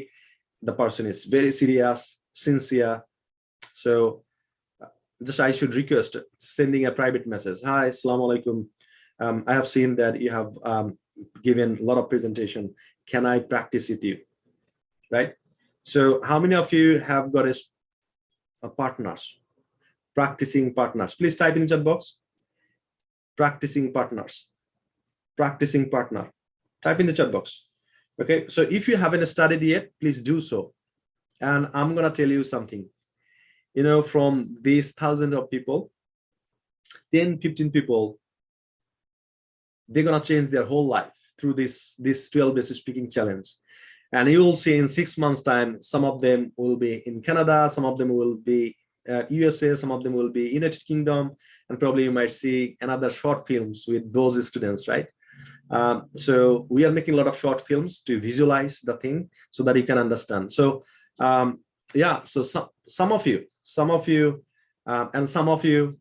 the person is very serious, sincere. So just I should request sending a private message. Hi, assalamu alaikum. I have seen that you have given a lot of presentation. Can I practice with you? Right? So how many of you have got a partners, practicing partners? Please type in the chat box. practicing partners, practicing partner. Type in the chat box. Okay, so if you haven't studied yet, please do so. And I'm gonna tell you something. You know, from these thousands of people, 10, 15 people, they're gonna change their whole life through this 12 basic speaking challenge. And you will see in 6 months time, some of them will be in Canada, some of them will be USA, some of them will be United Kingdom, and probably you might see another short films with those students, right? So we are making a lot of short films to visualize the thing so that you can understand. So yeah, so some of you, and some of you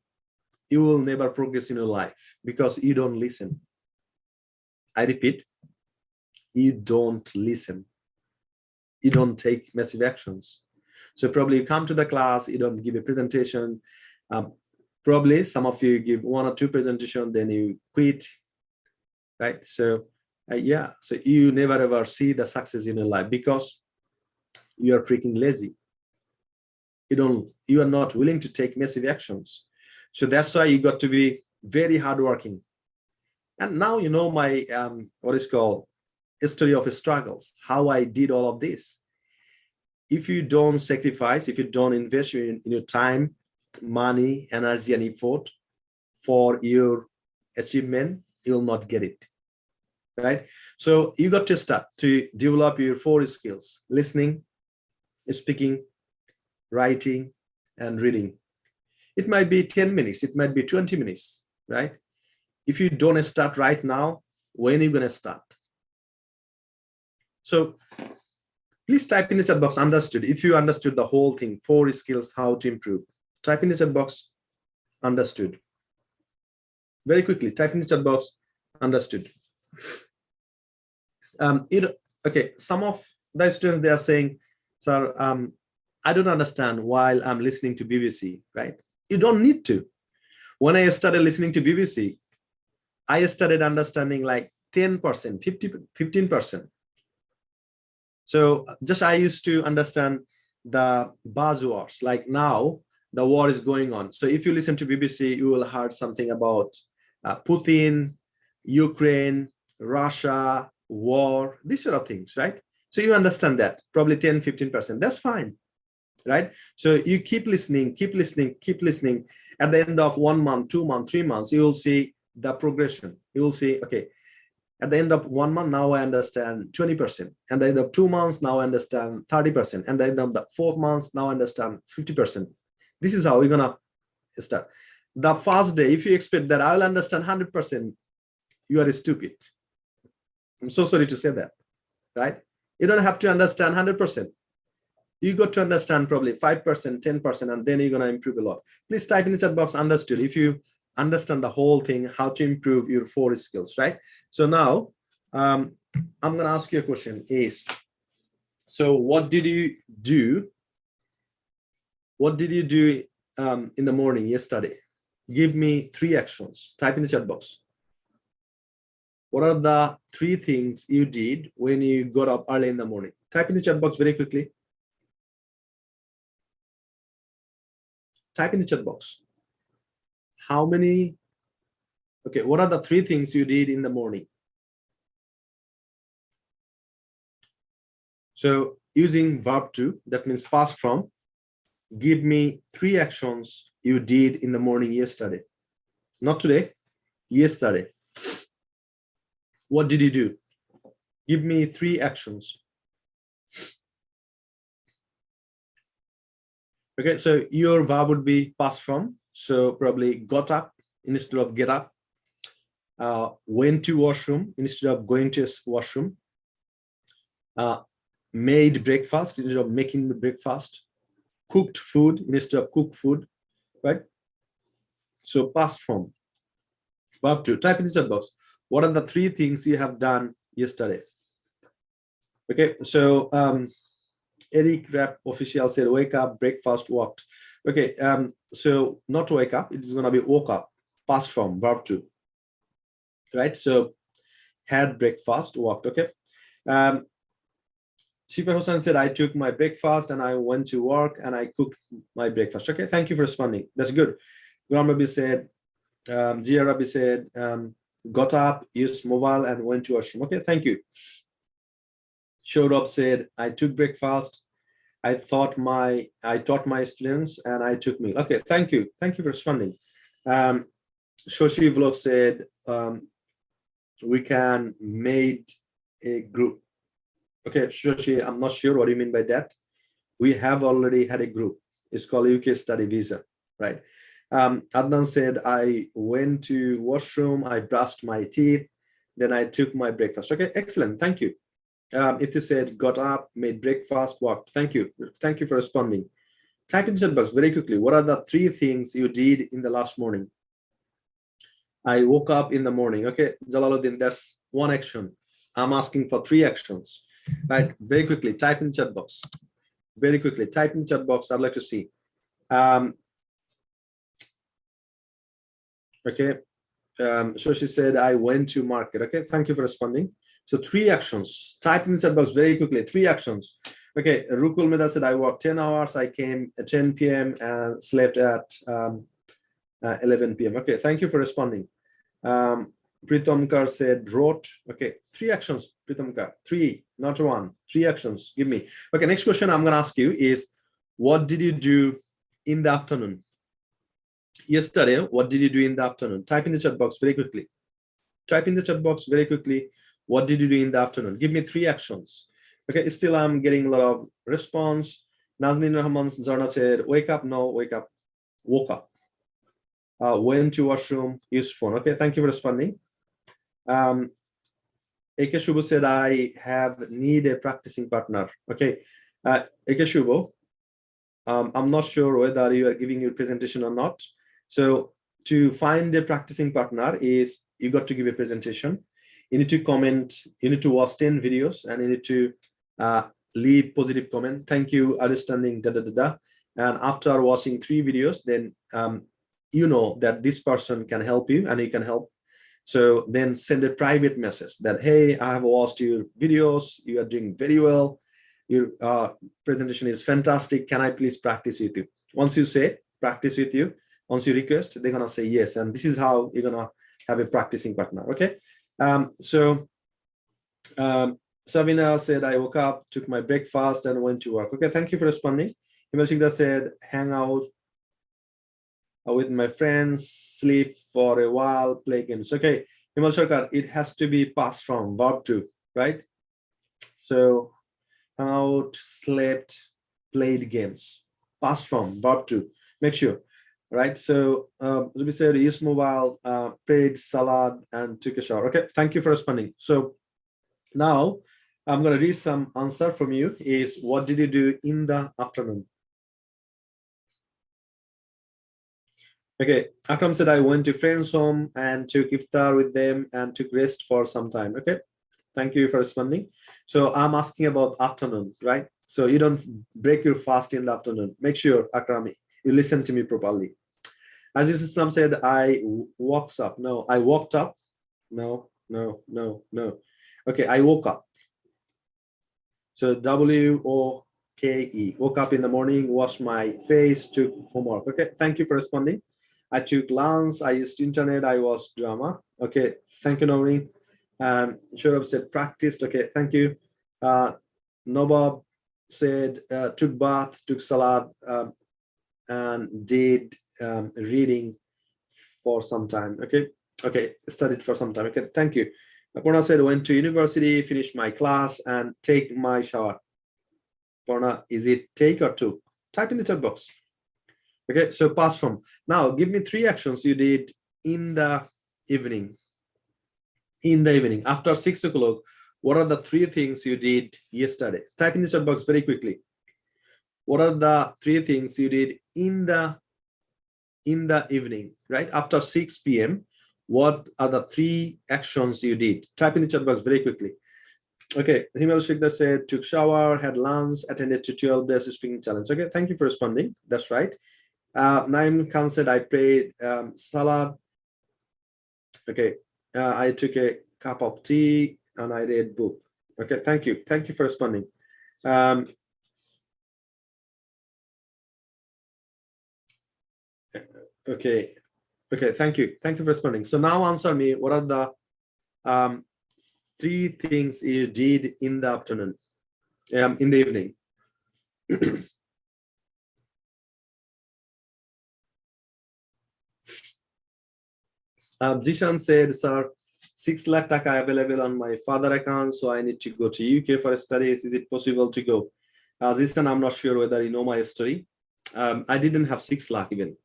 will never progress in your life because you don't listen. I repeat, you don't listen. You don't take massive actions. So probably you come to the class, you don't give a presentation. Probably some of you give 1 or 2 presentations, then you quit, right? So yeah, so you never ever see the success in your life because you are freaking lazy. You are not willing to take massive actions. So that's why you got to be very hardworking. And now you know my what is called history of struggles, how I did all of this. If you don't sacrifice, if you don't invest in your time, money, energy, and effort for your achievement, you'll not get it, right? So you got to start to develop your 4 skills: listening, speaking, writing, and reading. It might be 10 minutes, it might be 20 minutes, right? If you don't start right now, when are you going to start? So please type in the chat box, understood. If you understood the whole thing, 4 skills, how to improve. Type in the chat box, understood. Very quickly, type in the chat box, understood. Okay, some of the students, they are saying, sir, I don't understand while I'm listening to BBC, right? You don't need to. When I started listening to BBC, I started understanding like 10%, 15%. So just I used to understand the buzzwords. Like now, the war is going on. So if you listen to BBC, you will heard something about Putin, Ukraine, Russia, war, these sort of things, right? So you understand that, probably 10, 15%. That's fine, right? So you keep listening, keep listening, keep listening. At the end of 1 month, 2 months, 3 months, you will see the progression. You will see, okay, at the end of 1 month, now I understand 20%. At the end of 2 months, now I understand 30%. And at the end of the 4th month, now I understand 50%. This is how we're gonna start. The first day, if you expect that I will understand 100%, you are stupid. I'm so sorry to say that, right? You don't have to understand 100%. You got to understand probably 5%, 10%, and then you're gonna improve a lot. Please type in the chat box, understood. If you understand the whole thing, how to improve your 4 skills, right? So now I'm going to ask you a question is, so what did you do? What did you do in the morning yesterday? Give me 3 actions. Type in the chat box. What are the 3 things you did when you got up early in the morning? Type in the chat box very quickly. Type in the chat box. How many? Okay, what are the 3 things you did in the morning? So using verb to, that means past form, give me 3 actions you did in the morning yesterday. Not today, yesterday. What did you do? Give me 3 actions. Okay, so your verb would be past form. So probably got up instead of get up. Went to washroom instead of going to washroom. Made breakfast instead of making the breakfast. Cooked food instead of cooked food, right? So past form. Verb to. Type in the chat box. What are the 3 things you have done yesterday? Okay, so Eric Rapp official said, wake up, breakfast, walked. Okay, so not wake up, it is going to be woke up, past form, verb to, right? So had breakfast, walked. Okay. Shifa Hussain said, I took my breakfast and I went to work and I cooked my breakfast. Okay, thank you for responding. That's good. Grandma said, Gia Rabi said, got up, used mobile, and went to washroom. Okay, thank you. Showed said, I took breakfast. I taught my students, and I took meal. Okay, thank you. Thank you for responding. Shoshi Vlog said, we can made a group. Okay, Shoshi, I'm not sure what you mean by that. We have already had a group. It's called UK Study Visa, right? Adnan said, I went to washroom, I brushed my teeth, then I took my breakfast. Okay, excellent, thank you. If you said, got up, made breakfast, walked. Thank you. Thank you for responding. Type in the chat box very quickly. What are the 3 things you did in the last morning? I woke up in the morning. Okay, Jalaluddin, that's 1 action. I'm asking for 3 actions. Right, very quickly, type in the chat box. Very quickly, type in the chat box. I'd like to see. Okay, so she said, I went to market. Okay, thank you for responding. So 3 actions. Type in the chat box very quickly. 3 actions. Okay, Rukul Meda said, I worked 10 hours. I came at 10 p.m. and slept at 11 p.m. Okay, thank you for responding. Pritamkar said, wrote. Okay, 3 actions, Pritamkar. 3, not 1. 3 actions. Give me. Okay, next question I'm going to ask you is, what did you do in the afternoon? Yesterday, what did you do in the afternoon? Type in the chat box very quickly. Type in the chat box very quickly. What did you do in the afternoon? Give me 3 actions. Okay, still I'm getting a lot of response. Nazneen Rahman Zarna said, wake up, no, wake up, woke up. Went to washroom, used phone. Okay, thank you for responding. Eke Shubo said, I need a practicing partner. Okay, Eke Shubo, I'm not sure whether you are giving your presentation or not. So to find a practicing partner is you got to give a presentation. You need to comment, you need to watch 10 videos, and you need to leave positive comment. Thank you, understanding, And after watching 3 videos, then you know that this person can help you and you can help. So then send a private message that, hey, I have watched your videos. You are doing very well. Your presentation is fantastic. Can I please practice with you? Once you say practice with you, once you request, they're going to say yes. And this is how you're going to have a practicing partner. Okay. Savina said, I woke up, took my breakfast, and went to work. Okay. Thank you for responding. Himashikda said, hang out with my friends, sleep for a while, play games. Okay, Himal Sarkar, it has to be past from verb to, right? So hung out, slept, played games. Past from verb to. Make sure, right? So we said used mobile, prayed, salad, and took a shower. Okay, thank you for responding. So now I'm going to read some answer from you. Is what did you do in the afternoon? Okay, Akram said, I went to friend's home and took iftar with them and took rest for some time. Okay, thank you for responding. So I'm asking about afternoon, right? So you don't break your fast in the afternoon. Make sure, Akram, you listen to me properly. As Islam said, I walked up. No, I walked up. No. Okay, I woke up. So WOKE, woke up in the morning, washed my face, took homework. Okay, thank you for responding. I took lunch, I used internet, I watched drama. Okay, thank you, Noreen. Shurab said practiced. Okay, thank you. Nobab said took bath, took salad, and did reading for some time. Okay, studied for some time. Okay, thank you. Purna said went to university, finished my class, and take my shower. Purna, is it take or took? Type in the chat box. Okay, so past from. Now give me 3 actions you did in the evening. In the evening, after 6 o'clock, what are the 3 things you did yesterday? Type in the chat box very quickly. What are the 3 things you did in the evening, right? After 6 p.m., what are the 3 actions you did? Type in the chat box very quickly. Okay, Himal Shikdar said, took shower, had lunch, attended to 12 days speaking challenge. Okay, thank you for responding. That's right. Naim Khan said, I prayed salad. Okay, I took a cup of tea and I read book. Okay, thank you. Thank you for responding. Okay, Okay, thank you. Thank you for responding. So now answer me, what are the 3 things you did in the afternoon, in the evening? Jishan said, sir, 6 lakh taka available on my father account, so I need to go to UK for studies. Is it possible to go? Jishan, I'm not sure whether you know my story. I didn't have 6 lakh even,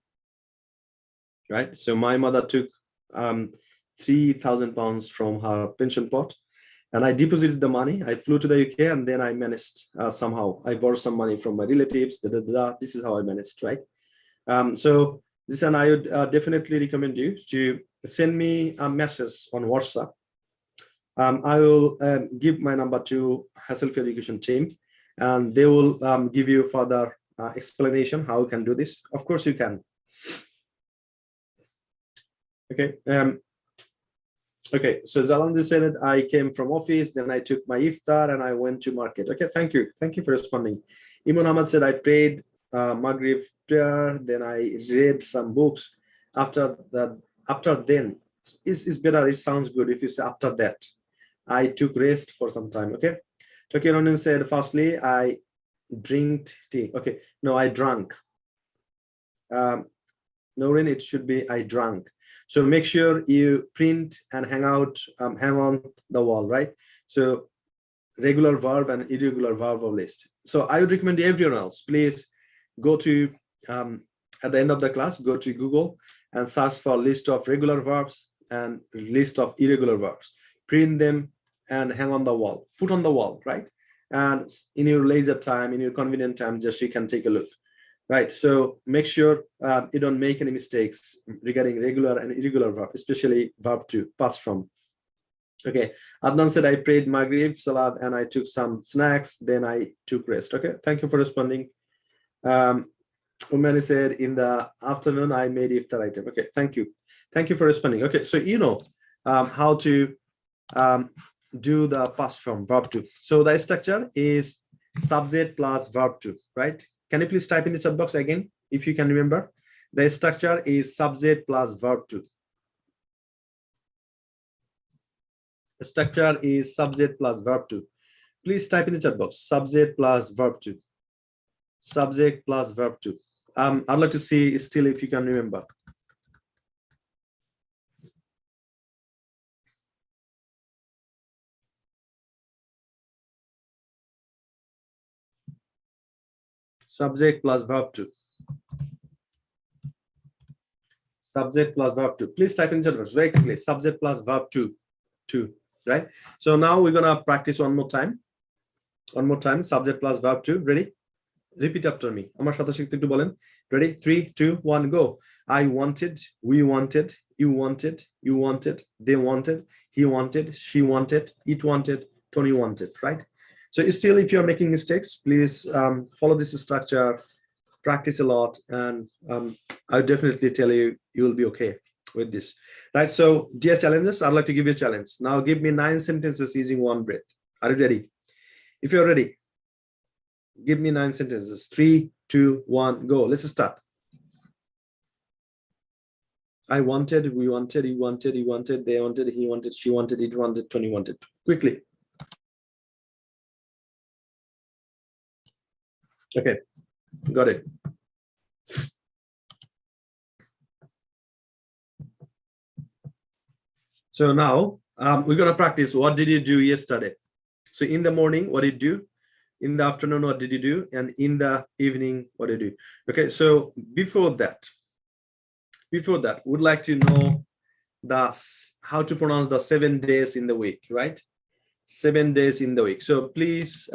right? So my mother took 3,000 pounds from her pension pot, and I deposited the money. I flew to the UK, and then I managed somehow. I borrowed some money from my relatives. This is how I managed, right? So this, and I would definitely recommend you to send me a message on WhatsApp. I will give my number to Hasself Education team, and they will give you further explanation how you can do this. Of course, you can. Okay. Okay. So Zalandi said, I came from office, then I took my iftar and I went to market. Okay. Thank you. Thank you for responding. Iman Ahmad said, I prayed Maghrib prayer, then I read some books. After then, is better. It sounds good if you say after that. I took rest for some time. Okay. Tokironin said, firstly, I drink tea. Okay. No, I drank. Noreen, it should be I drank. So make sure you print and hang on the wall, right? So regular verb and irregular verb list. So I would recommend everyone else, please go to, at the end of the class, go to Google and search for list of regular verbs and list of irregular verbs. Print them and hang on the wall, put on the wall, right? And in your leisure time, in your convenient time, just you can take a look. Right, so make sure you don't make any mistakes regarding regular and irregular verb, especially verb to, past from. Okay, Adnan said, I prayed Maghrib, Salat, and I took some snacks, then I took rest. Okay, thank you for responding. Umani said, in the afternoon, I made iftar item. Okay, thank you. Thank you for responding. Okay, so you know how to do the past from, verb to. So the structure is subject plus verb to, right? Can you please type in the chat box again, if you can remember? The structure is subject plus verb to. The structure is subject plus verb to. Please type in the chat box, subject plus verb to. Subject plus verb to. I'd like to see still if you can remember. Subject plus verb to. Subject plus verb to. Please type in the chat box very quickly. Subject plus verb to. Right? So now we're gonna practice one more time. One more time. Subject plus verb to. Ready? Repeat after me. Amar সাথে শিখতে একটু বলেন. Ready? 3, 2, 1, go. I wanted, we wanted, you wanted, you wanted, they wanted, he wanted, she wanted, it wanted, Tony wanted, right? So still, if you're making mistakes, please follow this structure, practice a lot, and I'll definitely tell you, you will be okay with this, right? So dear challengers, I'd like to give you a challenge. Now give me 9 sentences using one breath. Are you ready? If you're ready, give me 9 sentences. 3, 2, 1, go. Let's start. I wanted, we wanted, you wanted, he wanted, they wanted, he wanted, she wanted, it wanted, Tony wanted. Quickly. Okay, got it. So now we're going to practice. What did you do yesterday? So in the morning, what did you do? In the afternoon, what did you do? And in the evening, what did you do? Okay, so before that, would like to know how to pronounce the 7 days in the week, right? 7 days in the week. So please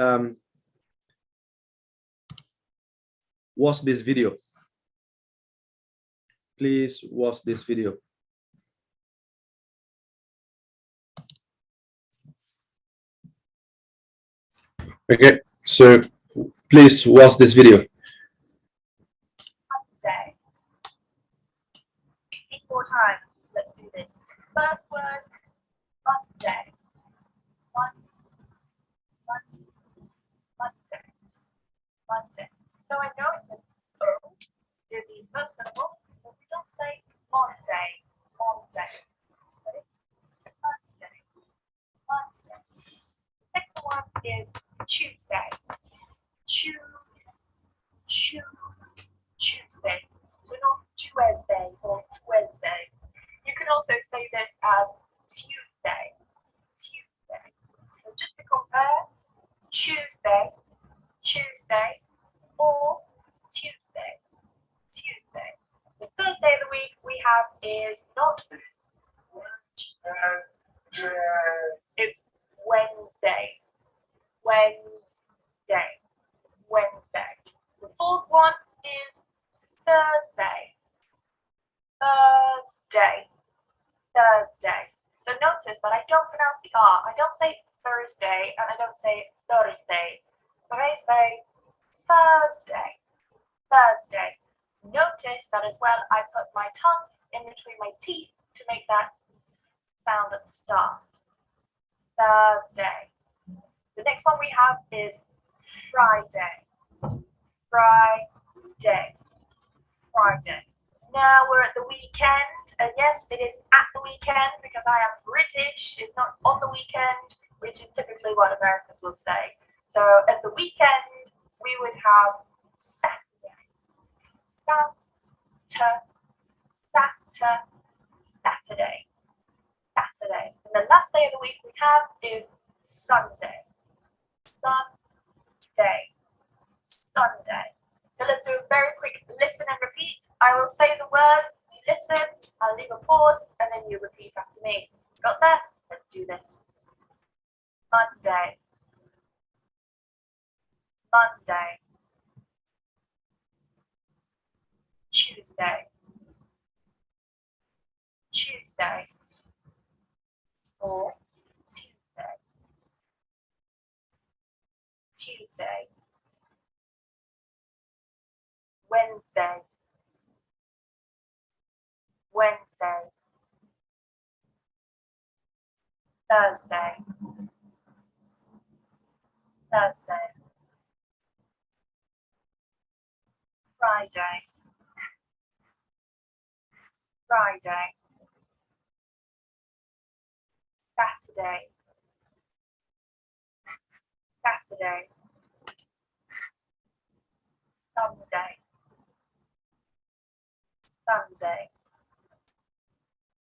watch this video. Please watch this video. Okay, so please watch this video. Day. Equal time. Let's do this. First word, Monday. Monday. So I know it's an O. You're the first syllable, but we don't say Monday. is Tuesday. Tuesday. So not Tuesday or Wednesday. You can also say this as Tuesday. So just to compare, Tuesday, or Tuesday. The third day of the week we have is not it's Wednesday. The fourth one is Thursday. So notice that I don't pronounce the R. I don't say Thursday and I don't say Thursday, but I say Thursday. Notice that as well I put my tongue in between my teeth to make that sound at the start. Thursday. The next one we have is Friday. Now we're at the weekend, and yes, it is at the weekend because I am British. It's not on the weekend, which is typically what Americans would say. So at the weekend, we would have Saturday. And the last day of the week we have is Sunday. So let's do a very quick listen and repeat. I will say the word, you listen, I'll leave a pause, and then you repeat after me. Got that? Let's do this. Monday. Tuesday. Or Tuesday. Wednesday. Thursday. Friday. Saturday. Sunday.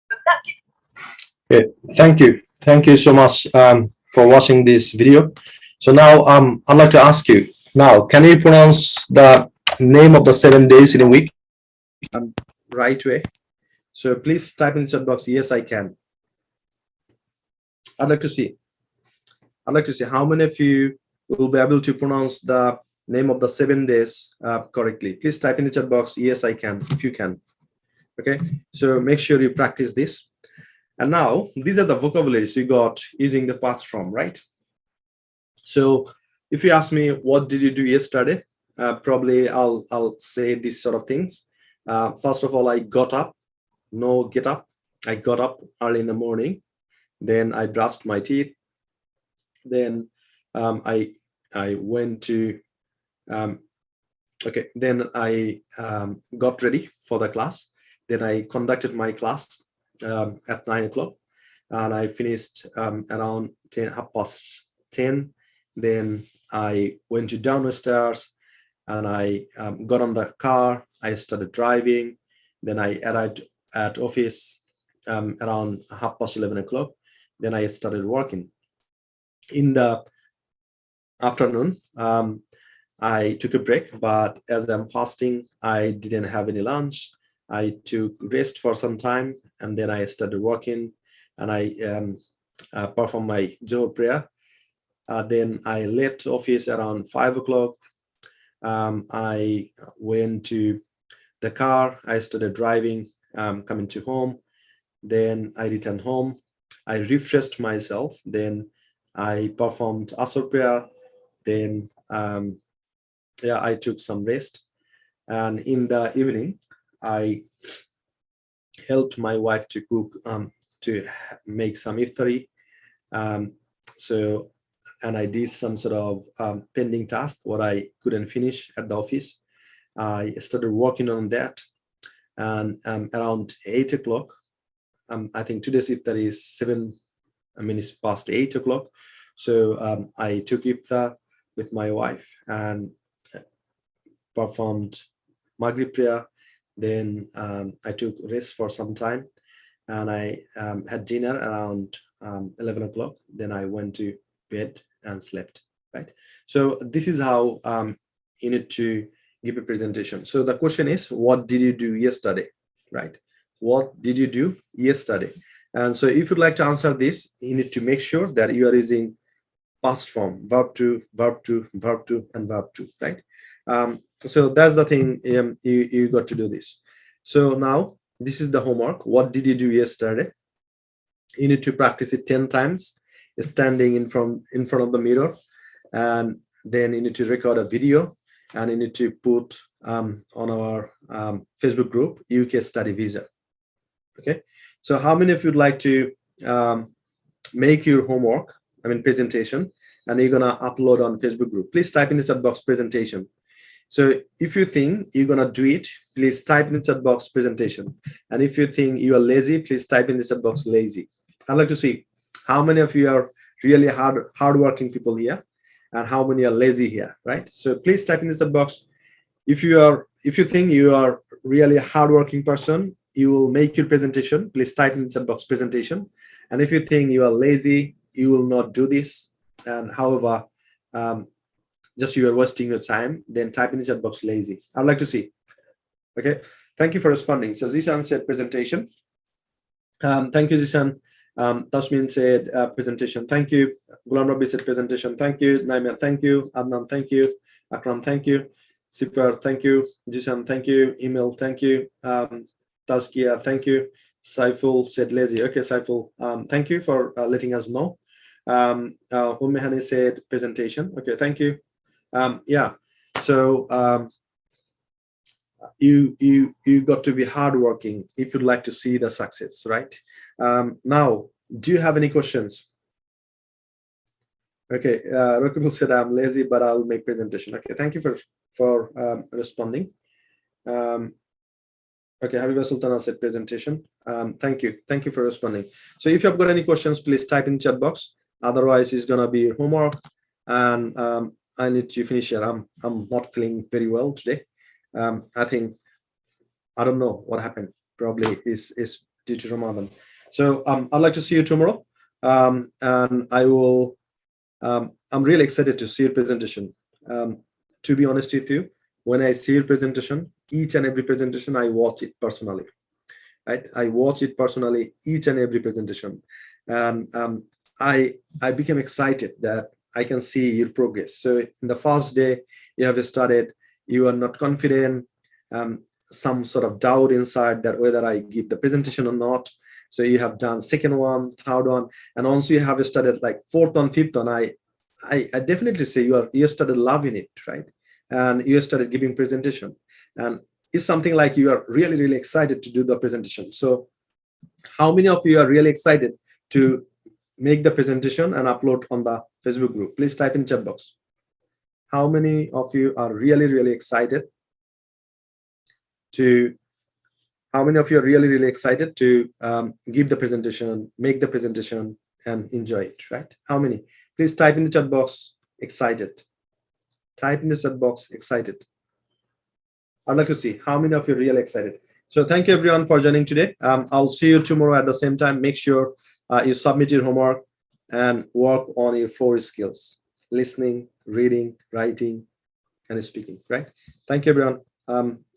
So that's it. Okay, thank you so much for watching this video. So now I'd like to ask you now, can you pronounce the name of the 7 days in a week right way? So please type in the chat box, yes I can. I'd like to see how many of you will be able to pronounce the name of the 7 days correctly. Please type in the chat box, yes I can, if you can. Okay, so make sure you practice this. And now these are the vocabularies you got using the past form, right? So if you ask me what did you do yesterday, probably I'll say these sort of things. First of all, I got up. No, get up. I got up early in the morning. Then I brushed my teeth. Then I went to then I got ready for the class. Then I conducted my class at 9 o'clock, and I finished around 10:30. Then I went downstairs and I got on the car. I started driving. Then I arrived at office around 11:30 o'clock. Then I started working. In the afternoon, I took a break, but as I'm fasting, I didn't have any lunch. I took rest for some time, and then I started working, and I performed my Zohar prayer. Then I left office around 5 o'clock. I went to the car. I started driving, coming to home. Then I returned home. I refreshed myself. Then I performed Asr prayer. Then I took some rest. And in the evening, I helped my wife to cook, to make some iftari. And I did some sort of pending task, what I couldn't finish at the office. I started working on that. And around 8 o'clock, I think today's iftari is 7 minutes past 8 o'clock. So I took iftar with my wife and performed Maghrib prayer. Then I took rest for some time, and I had dinner around 11 o'clock. Then I went to bed and slept. Right. So this is how you need to give a presentation. So the question is, what did you do yesterday? Right. What did you do yesterday? And so if you'd like to answer this, you need to make sure that you are using past form, verb to, verb to, verb to, and verb to, right? So that's the thing, you got to do this. So now this is the homework. What did you do yesterday? You need to practice it 10 times, standing in front of the mirror, and then you need to record a video, and you need to put on our Facebook group, UK Study Visa. Okay, so how many of you would like to make your homework, presentation, and you're gonna upload on Facebook group? Please type in the chat box presentation. So if you think you're gonna do it, please type in the chat box presentation. And if you think you are lazy, please type in the chat box lazy. I'd like to see how many of you are really hardworking people here, and how many are lazy here, right? So please type in the chat box. If you think you are really a hardworking person, you will make your presentation, please type in the chat box presentation. And if you think you are lazy, you will not do this, and however just you are wasting your time, then type in the chat box lazy. I'd like to see. Okay, thank you for responding. So Zishan said presentation. Thank you, Zishan. Tasmin said presentation. Thank you. Gulam Rabbi said presentation. Thank you. Naima, thank you. Adnan, thank you. Akram, thank you. Sipar, thank you. Zishan, thank you. Email, thank you. Taskia, thank you. Saiful said lazy. Okay, Saiful, thank you for letting us know. Ummehani said presentation. Okay, thank you. Yeah, so you got to be hardworking if you'd like to see the success, right? Now, do you have any questions? Okay, Rakibul said I'm lazy, but I'll make presentation. Okay, thank you for responding. Okay, Habiba Sultana said presentation. Thank you for responding. So if you've got any questions, please type in chat box. Otherwise, it's gonna be your homework, and I need to finish here. I'm not feeling very well today. I think, I don't know what happened. Probably is due to Ramadan. So I'd like to see you tomorrow, and I will. I'm really excited to see your presentation. To be honest with you, when I see your presentation, each and every presentation, I watch it personally. Right? I watch it personally, each and every presentation, and I became excited that I can see your progress. So in the first day you have started, you are not confident, some sort of doubt inside that whether I give the presentation or not. So you have done second one, third one, and also you have started like fourth one, fifth one. I definitely say you started loving it, right? And you started giving presentation, and it's something like you are really, really excited to do the presentation. So how many of you are really excited to make the presentation and upload on the Facebook group? Please type in chat box. How many of you are really, really excited to, how many of you are really, really excited to give the presentation, make the presentation, and enjoy it, right? How many? Please type in the chat box, excited. Type in the chat box, excited. I'd like to see how many of you are really excited. So thank you everyone for joining today. I'll see you tomorrow at the same time. Make sure you submit your homework and work on your 4 skills: listening, reading, writing, and speaking, right? Thank you everyone.